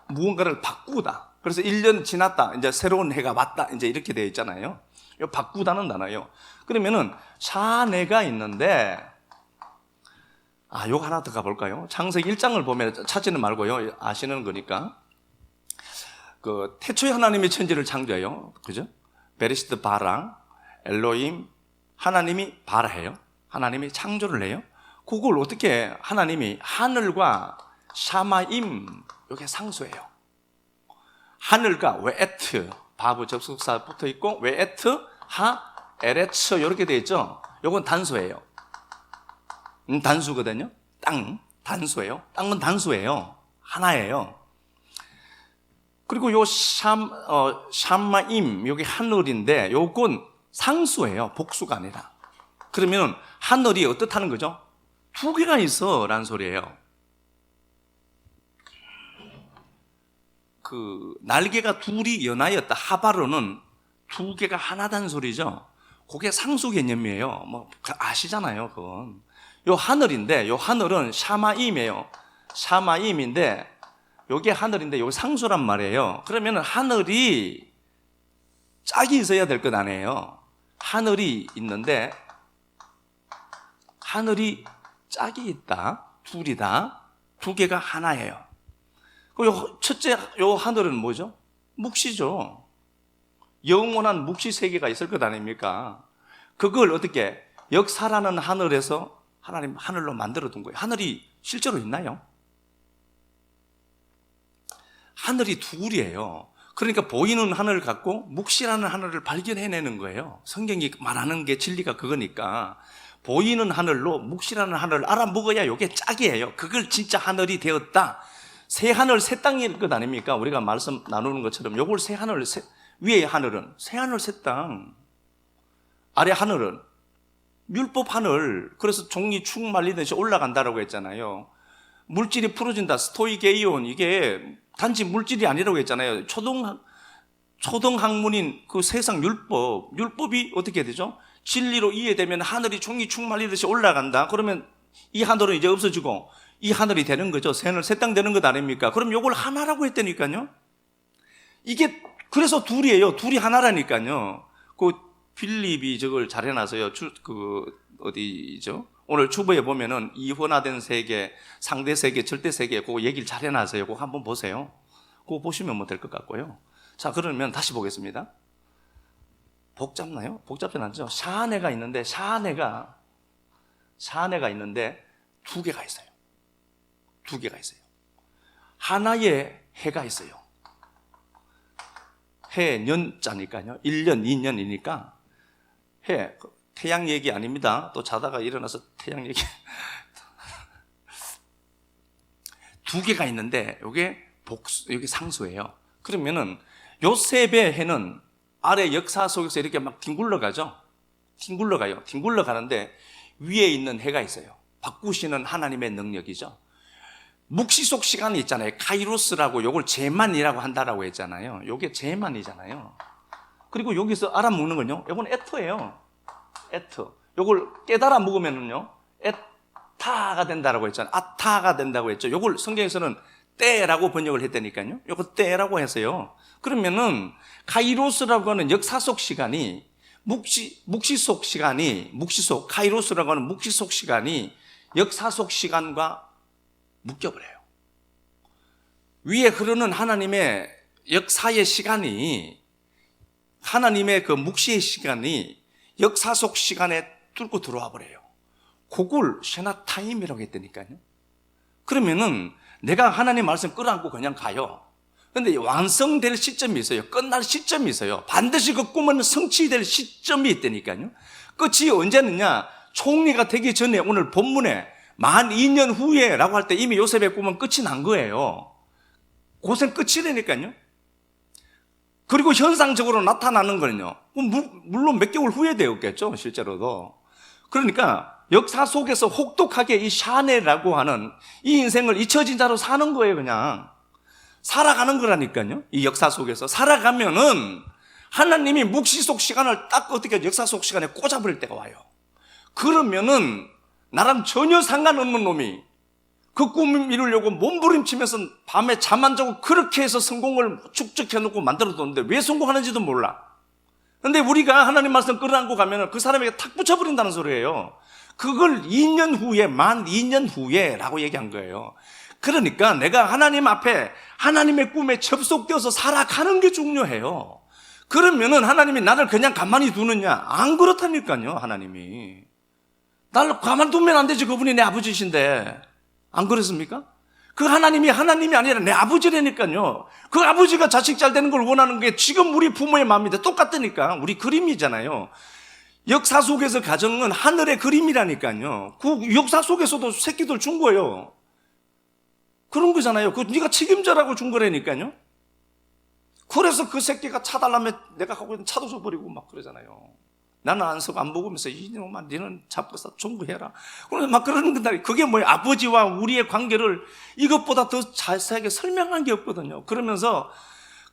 무언가를 바꾸다. 그래서 1년 지났다. 이제 새로운 해가 왔다. 이제 이렇게 되어 있잖아요. 요 바꾸다는 단어예요. 그러면은 샤네가 있는데 요거 하나 더 가볼까요? 창세기 1장을 보면 찾지는 말고요. 아시는 거니까. 그 태초에 하나님이 천지를 창조해요. 그죠? 베리시트 바라, 엘로임, 하나님이 바라해요. 하나님이 창조를 해요. 그걸 어떻게 하나님이 하늘과 샤마임, 이게 상수예요. 하늘과 웨에트, 바브 접속사 붙어 있고, 웨에트, 하, 에레츠, 이렇게 되어 있죠? 이건 단수예요. 단수거든요. 땅, 단수예요. 땅은 단수예요. 하나예요. 그리고 요 샴마임, 여기 하늘인데, 요건 상수예요. 복수가 아니라. 그러면 하늘이 어떻다는 거죠? 두 개가 있어 라는 소리예요. 그 날개가 둘이 연하였다. 하바로는 두 개가 하나다는 소리죠. 그게 상수 개념이에요. 뭐 아시잖아요, 그건. 요 하늘인데, 요 하늘은 샤마임이에요. 샤마임인데, 요게 하늘인데, 요 상수란 말이에요. 그러면 하늘이 짝이 있어야 될 것 아니에요. 하늘이 있는데, 하늘이 짝이 있다. 둘이다. 두 개가 하나예요. 요 첫째, 요 하늘은 뭐죠? 묵시죠. 영원한 묵시 세계가 있을 것 아닙니까? 그걸 어떻게 역사라는 하늘에서 하나님 하늘로 만들어 둔 거예요. 하늘이 실제로 있나요? 하늘이 둘이에요. 그러니까 보이는 하늘을 갖고 묵시라는 하늘을 발견해내는 거예요. 성경이 말하는 게 진리가 그거니까 보이는 하늘로 묵시라는 하늘을 알아먹어야 이게 짝이에요. 그걸 진짜 하늘이 되었다. 새 하늘 새 땅일 것 아닙니까? 우리가 말씀 나누는 것처럼 요걸 새 하늘, 위에 하늘은 새 하늘 새 땅, 아래 하늘은 율법 하늘. 그래서 종이 축 말리듯이 올라간다라고 했잖아요. 물질이 풀어진다. 스토이게이온, 이게 단지 물질이 아니라고 했잖아요. 초등학문인 그 세상 율법이 어떻게 되죠? 진리로 이해되면 하늘이 종이 축 말리듯이 올라간다. 그러면 이 하늘은 이제 없어지고 이 하늘이 되는 거죠. 새 하늘 새 땅 되는 것 아닙니까? 그럼 요걸 하나라고 했다니까요. 이게 그래서 둘이에요. 둘이 하나라니까요. 그 필립이 저걸 잘 해놔서요. 어디죠? 오늘 주보에 보면은 이원화된 세계, 상대 세계, 절대 세계, 그거 얘기를 잘 해놔서요. 그거 한번 보세요. 그거 보시면 뭐 될 것 같고요. 자, 그러면 다시 보겠습니다. 복잡나요? 복잡진 않죠? 샤네가 있는데, 샤네가 있는데, 두 개가 있어요. 두 개가 있어요. 하나의 해가 있어요. 해, 년자니까요. 1년, 2년이니까, 해, 태양 얘기 아닙니다. 또 자다가 일어나서 태양 얘기. 두 개가 있는데, 요게 상수예요. 그러면은, 요셉의 해는 아래 역사 속에서 이렇게 막 뒹굴러가죠? 뒹굴러가요. 뒹굴러가는데, 위에 있는 해가 있어요. 바꾸시는 하나님의 능력이죠. 묵시속 시간이 있잖아요. 카이로스라고 요걸 제만이라고 한다라고 했잖아요. 요게 제만이잖아요. 그리고 여기서 알아먹는 건요, 요건 에터예요. 에터. 요걸 깨달아 먹으면은요, 에타가 된다라고 했잖아요. 아타가 된다고 했죠. 요걸 성경에서는 때라고 번역을 했다니까요. 요거 때라고 해서요. 그러면은 카이로스라고 하는 역사 속 시간이 묵시속 시간이 카이로스라고 하는 묵시속 시간이 역사 속 시간과 묶여버려요. 위에 흐르는 하나님의 역사의 시간이, 하나님의 그 묵시의 시간이 역사 속 시간에 뚫고 들어와 버려요. 그걸 쉐나 타임이라고 했다니까요. 그러면은 내가 하나님 말씀 끌어안고 그냥 가요. 근데 완성될 시점이 있어요. 끝날 시점이 있어요. 반드시 그 꿈은 성취될 시점이 있다니까요. 끝이 언제느냐? 총리가 되기 전에 오늘 본문에 만 2년 후에라고 할 때 이미 요셉의 꿈은 끝이 난 거예요. 고생 끝이라니까요. 그리고 현상적으로 나타나는 거는요, 물론 몇 개월 후에 되었겠죠, 실제로도. 그러니까 역사 속에서 혹독하게 이 샤넬이라고 하는 이 인생을 잊혀진 자로 사는 거예요. 그냥 살아가는 거라니까요. 이 역사 속에서 살아가면은 하나님이 묵시 속 시간을 딱 어떻게 역사 속 시간에 꽂아버릴 때가 와요. 그러면은 나랑 전혀 상관없는 놈이 그 꿈을 이루려고 몸부림치면서 밤에 잠 안 자고 그렇게 해서 성공을 축적해놓고 만들어뒀는데 왜 성공하는지도 몰라. 근데 우리가 하나님 말씀 끌어안고 가면은 그 사람에게 탁 붙여버린다는 소리예요. 그걸 2년 후에, 만 2년 후에 라고 얘기한 거예요. 그러니까 내가 하나님 앞에 하나님의 꿈에 접속되어서 살아가는 게 중요해요. 그러면은 하나님이 나를 그냥 가만히 두느냐? 안 그렇다니까요. 하나님이 나를 가만두면 안 되지. 그분이 내 아버지신데. 안 그렇습니까? 그 하나님이 아니라 내 아버지라니까요. 그 아버지가 자식 잘 되는 걸 원하는 게 지금 우리 부모의 마음인데 똑같다니까. 우리 그림이잖아요. 역사 속에서 가정은 하늘의 그림이라니까요. 그 역사 속에서도 새끼들 준 거예요. 그런 거잖아요. 그 네가 책임져라고 준 거라니까요. 그래서 그 새끼가 차 달라면 내가 갖고 있는 차도 줘버리고 막 그러잖아요. 나는 안 먹으면서 이놈아 너는 잡고서 종구해라. 그래서 막 그러는 건데 그게 뭐예요? 아버지와 우리의 관계를 이것보다 더 자세하게 설명한 게 없거든요. 그러면서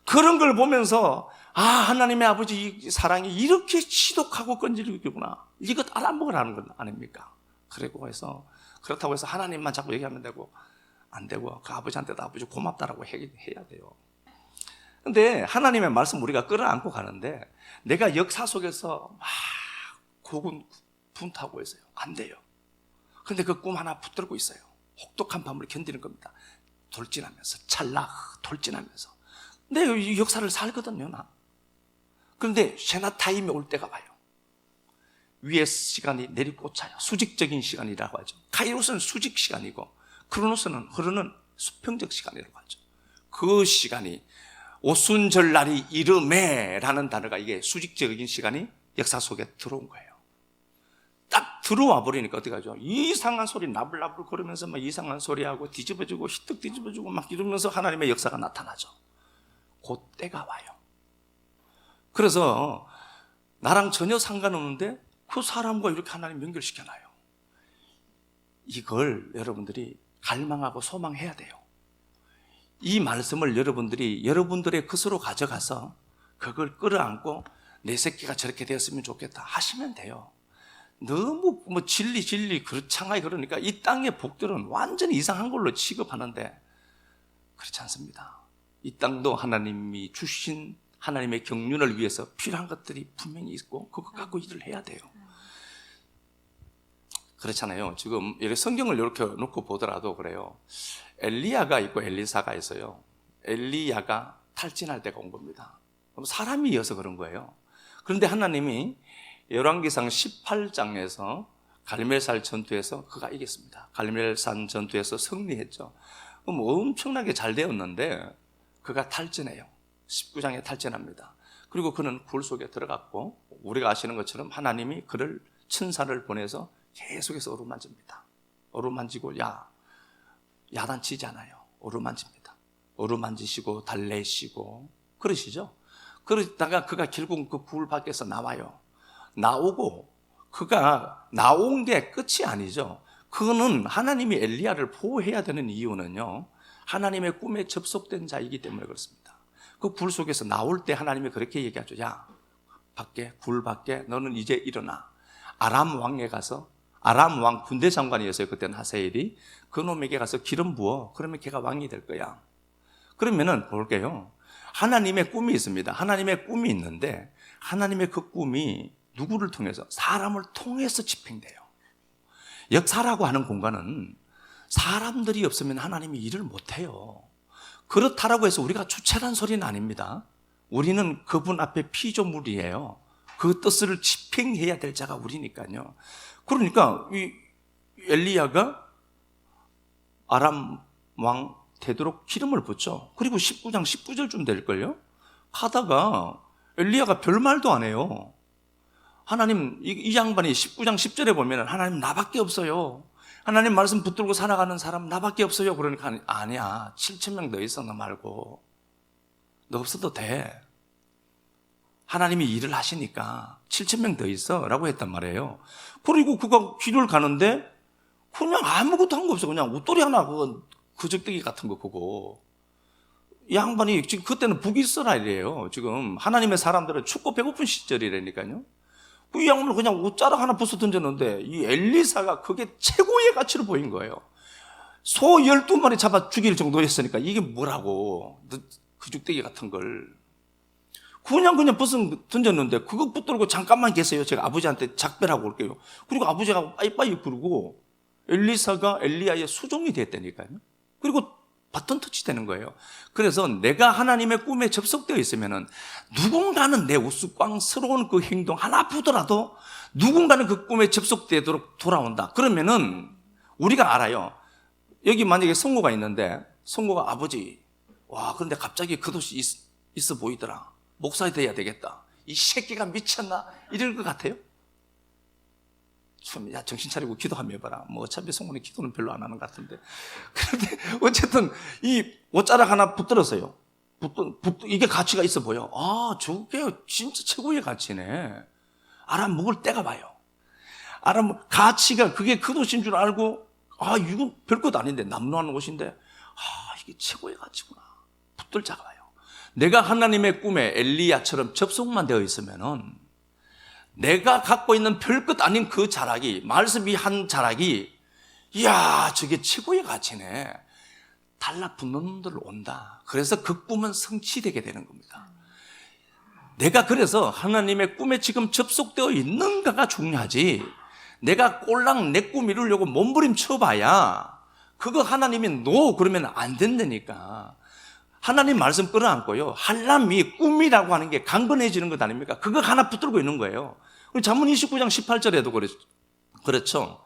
그런 걸 보면서 하나님의 아버지 이 사랑이 이렇게 지독하고 끈질기구나. 이것 알아먹으라는 건 아닙니까? 그렇다고 해서 하나님만 자꾸 얘기하면 되고 안 되고 그 아버지한테도 아버지 고맙다라고 해야 돼요. 근데 하나님의 말씀 우리가 끌어안고 가는데 내가 역사 속에서 막 고군분투하고 있어요. 안 돼요. 근데 그 꿈 하나 붙들고 있어요. 혹독한 밤을 견디는 겁니다. 돌진하면서 돌진하면서. 근데 이 역사를 살거든요, 나. 그런데 쉐나 타임이 올 때가 와요. 위에 시간이 내리꽂혀요. 수직적인 시간이라고 하죠. 카이로스는 수직 시간이고 크로노스는 흐르는 수평적 시간이라고 하죠. 그 시간이 오순절날이 이르매라는 단어가 이게 수직적인 시간이 역사 속에 들어온 거예요. 딱 들어와 버리니까 어떻게 하죠? 이상한 소리 나불나불 거리면서 막 이상한 소리하고 뒤집어지고 히뜩 뒤집어지고 막 이러면서 하나님의 역사가 나타나죠. 그때가 와요. 그래서 나랑 전혀 상관없는데 그 사람과 이렇게 하나님 연결시켜놔요. 이걸 여러분들이 갈망하고 소망해야 돼요. 이 말씀을 여러분들이 여러분들의 것으로 가져가서 그걸 끌어안고 내 새끼가 저렇게 되었으면 좋겠다 하시면 돼요. 너무 진리 그렇창하게 그러니까 이 땅의 복들은 완전히 이상한 걸로 취급하는데 그렇지 않습니다. 이 땅도 하나님이 주신 하나님의 경륜을 위해서 필요한 것들이 분명히 있고 그거 갖고 일을 해야 돼요. 그렇잖아요. 지금 성경을 이렇게 놓고 보더라도 그래요. 엘리야가 있고 엘리사가 있어요. 엘리야가 탈진할 때가 온 겁니다. 사람이어서 그런 거예요. 그런데 하나님이 열왕기상 18장에서 갈멜산 전투에서 그가 이겼습니다. 갈멜산 전투에서 승리했죠. 그럼 엄청나게 잘 되었는데 그가 탈진해요. 19장에 탈진합니다. 그리고 그는 굴 속에 들어갔고 우리가 아시는 것처럼 하나님이 그를 천사를 보내서 계속해서 어루만집니다. 어루만지고 야단치잖아요. 어루만집니다. 어루만지시고 달래시고 그러시죠. 그러다가 그가 결국 그 굴 밖에서 나와요. 나오고 그가 나온 게 끝이 아니죠. 그거는 하나님이 엘리야를 보호해야 되는 이유는요, 하나님의 꿈에 접속된 자이기 때문에 그렇습니다. 그 굴 속에서 나올 때 하나님이 그렇게 얘기하죠. 야, 굴 밖에 너는 이제 일어나. 아람 왕에 가서, 아람 왕 군대 장관이었어요. 그때는 하세엘이. 그놈에게 가서 기름 부어. 그러면 걔가 왕이 될 거야. 그러면은 볼게요. 하나님의 꿈이 있습니다. 하나님의 꿈이 있는데 하나님의 그 꿈이 누구를 통해서? 사람을 통해서 집행돼요. 역사라고 하는 공간은 사람들이 없으면 하나님이 일을 못해요. 그렇다라고 해서 우리가 주체란 소리는 아닙니다. 우리는 그분 앞에 피조물이에요. 그 뜻을 집행해야 될 자가 우리니까요. 그러니까 이 엘리야가 아람 왕 되도록 기름을 붓죠. 그리고 19장 19절쯤 될걸요. 하다가 엘리야가 별말도 안 해요. 하나님, 이 양반이 19장 10절에 보면 하나님 나밖에 없어요. 하나님 말씀 붙들고 살아가는 사람 나밖에 없어요. 그러니까 아니야. 7,000명 더 있어. 너 말고. 너 없어도 돼. 하나님이 일을 하시니까 7,000명 더 있어 라고 했단 말이에요. 그리고 그가 길을 가는데 그냥 아무것도 한 거 없어. 그냥 옷돌이 하나 그거 그적대기 같은 거 그거. 이 양반이 지금 그때는 북이스라엘이에요. 지금 하나님의 사람들은 춥고 배고픈 시절이라니까요. 이 양반은 그냥 옷자락 하나 부숴 던졌는데 이 엘리사가 그게 최고의 가치로 보인 거예요. 소 12마리 잡아 죽일 정도였으니까 이게 뭐라고 그죽대기 같은 걸 그냥 부숴 던졌는데 그거 붙들고 잠깐만 계세요. 제가 아버지한테 작별하고 올게요. 그리고 아버지가 빠이빠이 그러고 엘리사가 엘리야의 수종이 됐다니까요. 그리고 바톤 터치되는 거예요. 그래서 내가 하나님의 꿈에 접속되어 있으면은 누군가는 내 우스꽝스러운 그 행동 하나 보더라도 누군가는 그 꿈에 접속되도록 돌아온다. 그러면은 우리가 알아요. 여기 만약에 성모가 있는데 성모가 아버지, 와 그런데 갑자기 그 도시 있어 보이더라. 목사이 돼야 되겠다. 이 새끼가 미쳤나? 이럴 것 같아요? 좀, 야, 정신 차리고 기도 한번 해봐라. 뭐, 어차피 성모는 기도는 별로 안 하는 것 같은데. 그런데, 어쨌든, 이 옷자락 하나 붙들었어요. 이게 가치가 있어 보여. 아, 저게 진짜 최고의 가치네. 알아먹을 때가 봐요. 가치가 그게 그 옷인 줄 알고, 아, 이건 별것 아닌데, 남루하는 옷인데, 아, 이게 최고의 가치구나. 붙들 자가 봐요. 내가 하나님의 꿈에 엘리야처럼 접속만 되어 있으면은, 내가 갖고 있는 별것 아닌 그 자락이, 말씀이 한 자락이, 이야, 저게 최고의 가치네. 달라붙는 놈들 온다. 그래서 그 꿈은 성취되게 되는 겁니다. 내가 그래서 하나님의 꿈에 지금 접속되어 있는가가 중요하지, 내가 꼴랑 내 꿈 이루려고 몸부림쳐봐야 그거 하나님이 노 그러면 안 된다니까. 하나님 말씀 끌어안고요, 한람이 꿈이라고 하는 게 강건해지는 것 아닙니까? 그거 하나 붙들고 있는 거예요. 잠언 29장 18절에도 그렇죠.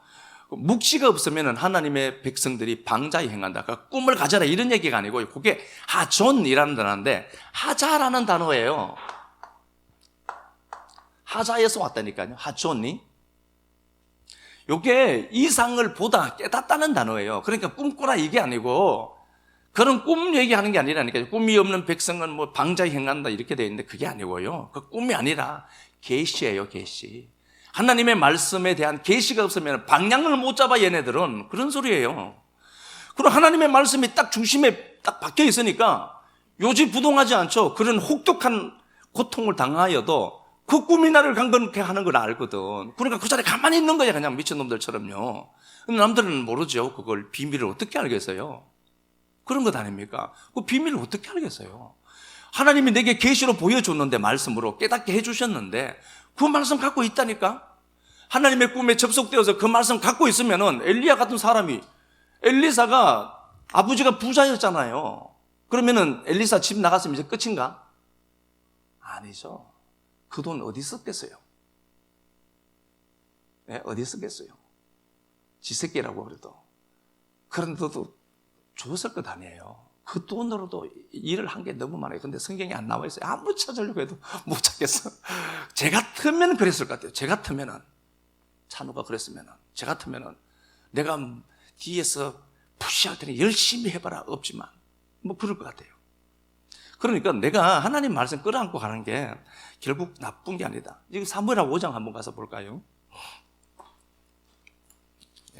묵시가 없으면 하나님의 백성들이 방자히 행한다. 그러니까 꿈을 가져라 이런 얘기가 아니고, 그게 하존이라는 단어인데 하자라는 단어예요. 하자에서 왔다니까요. 하존이. 이게 이상을 보다 깨닫다는 단어예요. 그러니까 꿈꾸라 이게 아니고, 그런 꿈 얘기하는 게 아니라니까요. 꿈이 없는 백성은 뭐 방자히 행한다 이렇게 되어 있는데 그게 아니고요. 그 꿈이 아니라 계시예요, 계시. 하나님의 말씀에 대한 계시가 없으면 방향을 못 잡아 얘네들은. 그런 소리예요. 그리고 하나님의 말씀이 딱 중심에 딱 박혀 있으니까 요지부동하지 않죠. 그런 혹독한 고통을 당하여도 그 꿈이 나를 강건케 하는 걸 알거든. 그러니까 그 자리에 가만히 있는 거야, 그냥 미친놈들처럼요. 근데 남들은 모르죠. 그걸 비밀을 어떻게 알겠어요? 그런 것 아닙니까? 그 비밀을 어떻게 알겠어요? 하나님이 내게 계시로 보여줬는데, 말씀으로 깨닫게 해주셨는데 그 말씀 갖고 있다니까. 하나님의 꿈에 접속되어서 그 말씀 갖고 있으면은 엘리야 같은 사람이, 엘리사가 아버지가 부자였잖아요. 그러면은 엘리사 집 나갔으면 이제 끝인가? 아니죠. 그 돈 어디 썼겠어요? 네, 어디 썼겠어요? 지 새끼라고 그래도. 그런데도 줬을 것 아니에요. 그 돈으로도 일을 한 게 너무 많아요. 근데 성경에 안 나와 있어요. 아무리 찾으려고 해도 못 찾겠어. 제 같으면 그랬을 것 같아요. 제 같으면은, 찬우가 그랬으면은, 제 같으면은 내가 뒤에서 푸시할 때는 열심히 해봐라 없지만 뭐 그럴 것 같아요. 그러니까 내가 하나님 말씀 끌어안고 가는 게 결국 나쁜 게 아니다. 지금 사무엘하 5장 한번 가서 볼까요?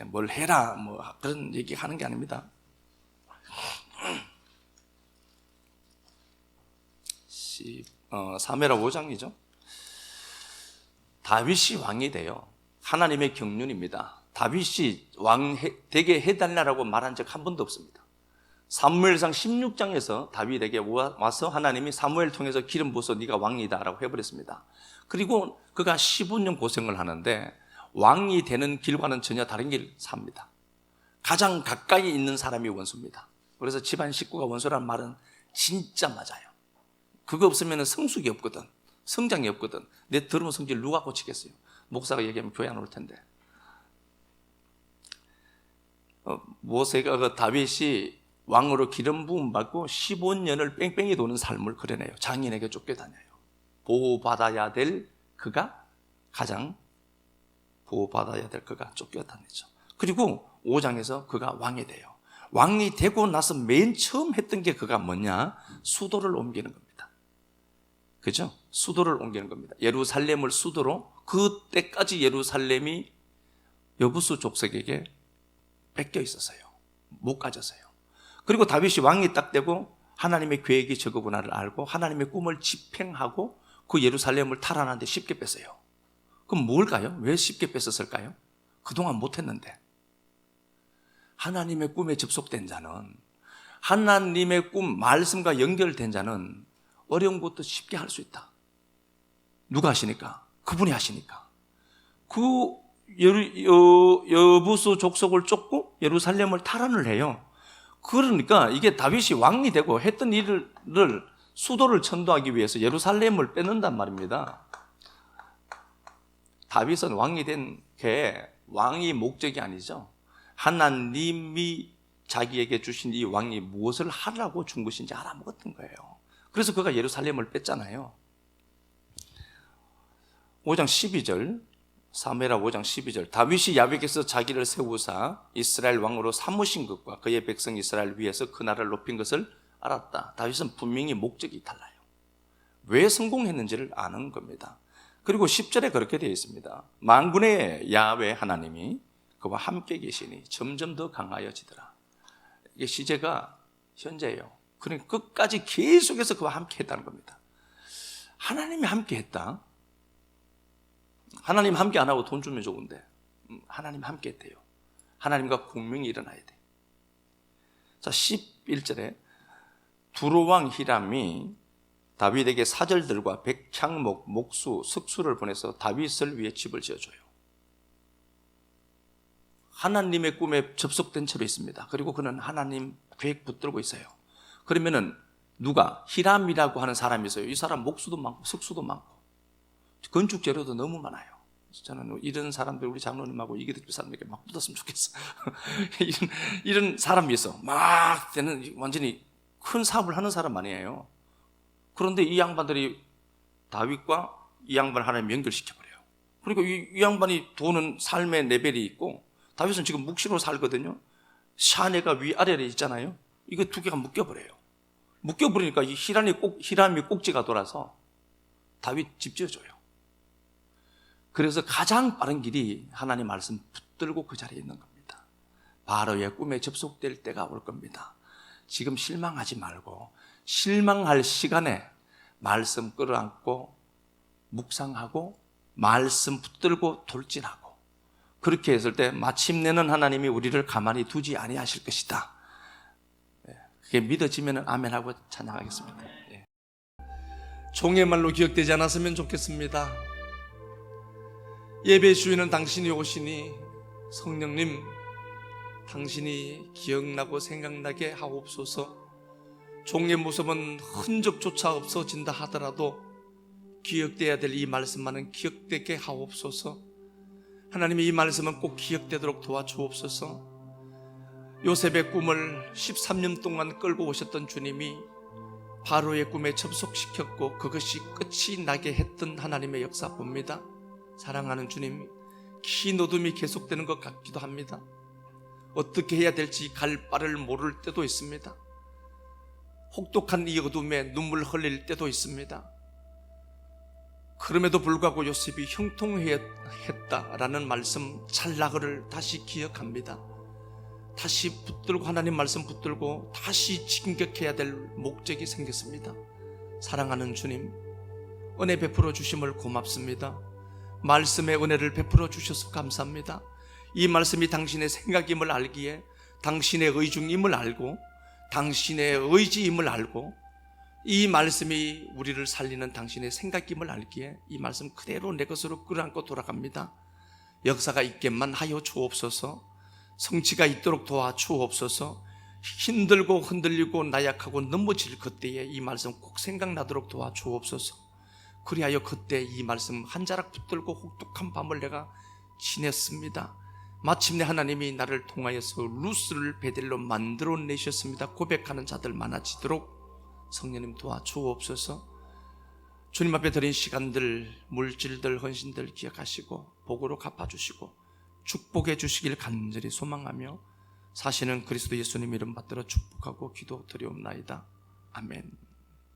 뭘 해라 뭐 그런 얘기 하는 게 아닙니다. 사무엘하 5장이죠. 다윗이 왕이 돼요. 하나님의 경륜입니다. 다윗이 왕 되게 해달라고 말한 적 한 번도 없습니다. 사무엘상 16장에서 다윗에게 와서 하나님이 사무엘 통해서 기름 부어서 네가 왕이다 라고 해버렸습니다. 그리고 그가 15년 고생을 하는데 왕이 되는 길과는 전혀 다른 길 삽니다. 가장 가까이 있는 사람이 원수입니다. 그래서 집안 식구가 원수라는 말은 진짜 맞아요. 그거 없으면 성숙이 없거든. 성장이 없거든. 내 더러운 성질 누가 고치겠어요? 목사가 얘기하면 교회 안 올 텐데. 모세가 다윗이 왕으로 기름 부음 받고 15년을 뺑뺑이 도는 삶을 그려내요. 장인에게 쫓겨다녀요. 보호받아야 될 그가 쫓겨다니죠. 그리고 5장에서 그가 왕이 돼요. 왕이 되고 나서 맨 처음 했던 게 그가 뭐냐? 수도를 옮기는 겁니다. 그죠? 수도를 옮기는 겁니다. 예루살렘을 수도로, 그때까지 예루살렘이 여부수 족속에게 뺏겨 있었어요. 못 가졌어요. 그리고 다윗이 왕이 딱 되고 하나님의 계획이 저거구나를 알고 하나님의 꿈을 집행하고 그 예루살렘을 탈환하는데 쉽게 뺐어요. 그럼 뭘까요? 왜 쉽게 뺐었을까요? 그동안 못했는데. 하나님의 꿈에 접속된 자는, 하나님의 꿈, 말씀과 연결된 자는 어려운 것도 쉽게 할 수 있다. 누가 하시니까? 그분이 하시니까. 그 여부수 족속을 쫓고 예루살렘을 탈환을 해요. 그러니까 이게 다윗이 왕이 되고 했던 일을 수도를 천도하기 위해서 예루살렘을 뺏는단 말입니다. 다윗은 왕이 된 게 왕이 목적이 아니죠. 하나님이 자기에게 주신 이 왕이 무엇을 하라고 준 것인지 알아먹었던 거예요. 그래서 그가 예루살렘을 뺐잖아요. 5장 12절, 사무엘하 5장 12절, 다윗이 야벳에서 자기를 세우사 이스라엘 왕으로 삼으신 것과 그의 백성 이스라엘 위에서 그 나라를 높인 것을 알았다. 다윗은 분명히 목적이 달라요. 왜 성공했는지를 아는 겁니다. 그리고 10절에 그렇게 되어 있습니다. 만군의 야훼 하나님이 그와 함께 계시니 점점 더 강하여지더라. 이게 시제가 현재예요. 그러니까 끝까지 계속해서 그와 함께 했다는 겁니다. 하나님이 함께 했다. 하나님 함께 안 하고 돈 주면 좋은데 하나님 함께 했대요. 하나님과 공명이 일어나야 돼. 자, 11절에 두로왕 히람이 다윗에게 사절들과 백향목, 목수, 석수를 보내서 다윗을 위해 집을 지어줘요. 하나님의 꿈에 접속된 채로 있습니다. 그리고 그는 하나님 계획 붙들고 있어요. 그러면은 누가? 히람이라고 하는 사람이 있어요. 이 사람 목수도 많고 석수도 많고 건축 재료도 너무 많아요. 저는 이런 사람들, 우리 장로님하고 이기득 사람에게 막 붙었으면 좋겠어. 이런 사람이 있어. 막 되는 완전히 큰 사업을 하는 사람 아니에요. 그런데 이 양반들이 다윗과 이 양반을 하나님 연결시켜버려요. 그러니까 이 양반이 도는 삶의 레벨이 있고, 다윗은 지금 묵시로 살거든요. 샤네가 위아래에 있잖아요. 이거 두 개가 묶여버려요. 묶여버리니까 이 히람이 꼭지가 돌아서 다윗 집 지어줘요. 그래서 가장 빠른 길이 하나님 말씀 붙들고 그 자리에 있는 겁니다. 바로의 꿈에 접속될 때가 올 겁니다. 지금 실망하지 말고 실망할 시간에 말씀 끌어안고 묵상하고 말씀 붙들고 돌진하고, 그렇게 했을 때 마침내는 하나님이 우리를 가만히 두지 아니하실 것이다. 그게 믿어지면 아멘하고 찬양하겠습니다. 종의 말로 기억되지 않았으면 좋겠습니다. 예배 주인은 당신이 오시니 성령님, 당신이 기억나고 생각나게 하옵소서. 종의 모습은 흔적조차 없어진다 하더라도 기억돼야 될 이 말씀만은 기억되게 하옵소서. 하나님이 이 말씀은 꼭 기억되도록 도와주옵소서. 요셉의 꿈을 13년 동안 끌고 오셨던 주님이 바로의 꿈에 접속시켰고 그것이 끝이 나게 했던 하나님의 역사 봅니다. 사랑하는 주님, 긴 어둠이 계속되는 것 같기도 합니다. 어떻게 해야 될지 갈 바를 모를 때도 있습니다. 혹독한 이 어둠에 눈물 흘릴 때도 있습니다. 그럼에도 불구하고 요셉이 형통했다라는 말씀 찰나그를 다시 기억합니다. 다시 붙들고 하나님 말씀 붙들고 다시 진격해야 될 목적이 생겼습니다. 사랑하는 주님, 은혜 베풀어 주심을 고맙습니다. 말씀의 은혜를 베풀어 주셔서 감사합니다. 이 말씀이 당신의 생각임을 알기에 당신의 의중임을 알고 당신의 의지임을 알고 이 말씀이 우리를 살리는 당신의 생각임을 알기에 이 말씀 그대로 내 것으로 끌어안고 돌아갑니다. 역사가 있게만 하여 주옵소서. 성취가 있도록 도와주옵소서. 힘들고 흔들리고 나약하고 넘어질 그때에 이 말씀 꼭 생각나도록 도와주옵소서. 그리하여 그때 이 말씀 한 자락 붙들고 혹독한 밤을 내가 지냈습니다. 마침내 하나님이 나를 통하여서 루스를 베델로 만들어내셨습니다. 고백하는 자들 많아지도록 성령님 도와주옵소서. 주님 앞에 드린 시간들, 물질들, 헌신들 기억하시고 복으로 갚아주시고 축복해 주시길 간절히 소망하며 사시는 그리스도 예수님 이름 받들어 축복하고 기도드리옵나이다. 아멘.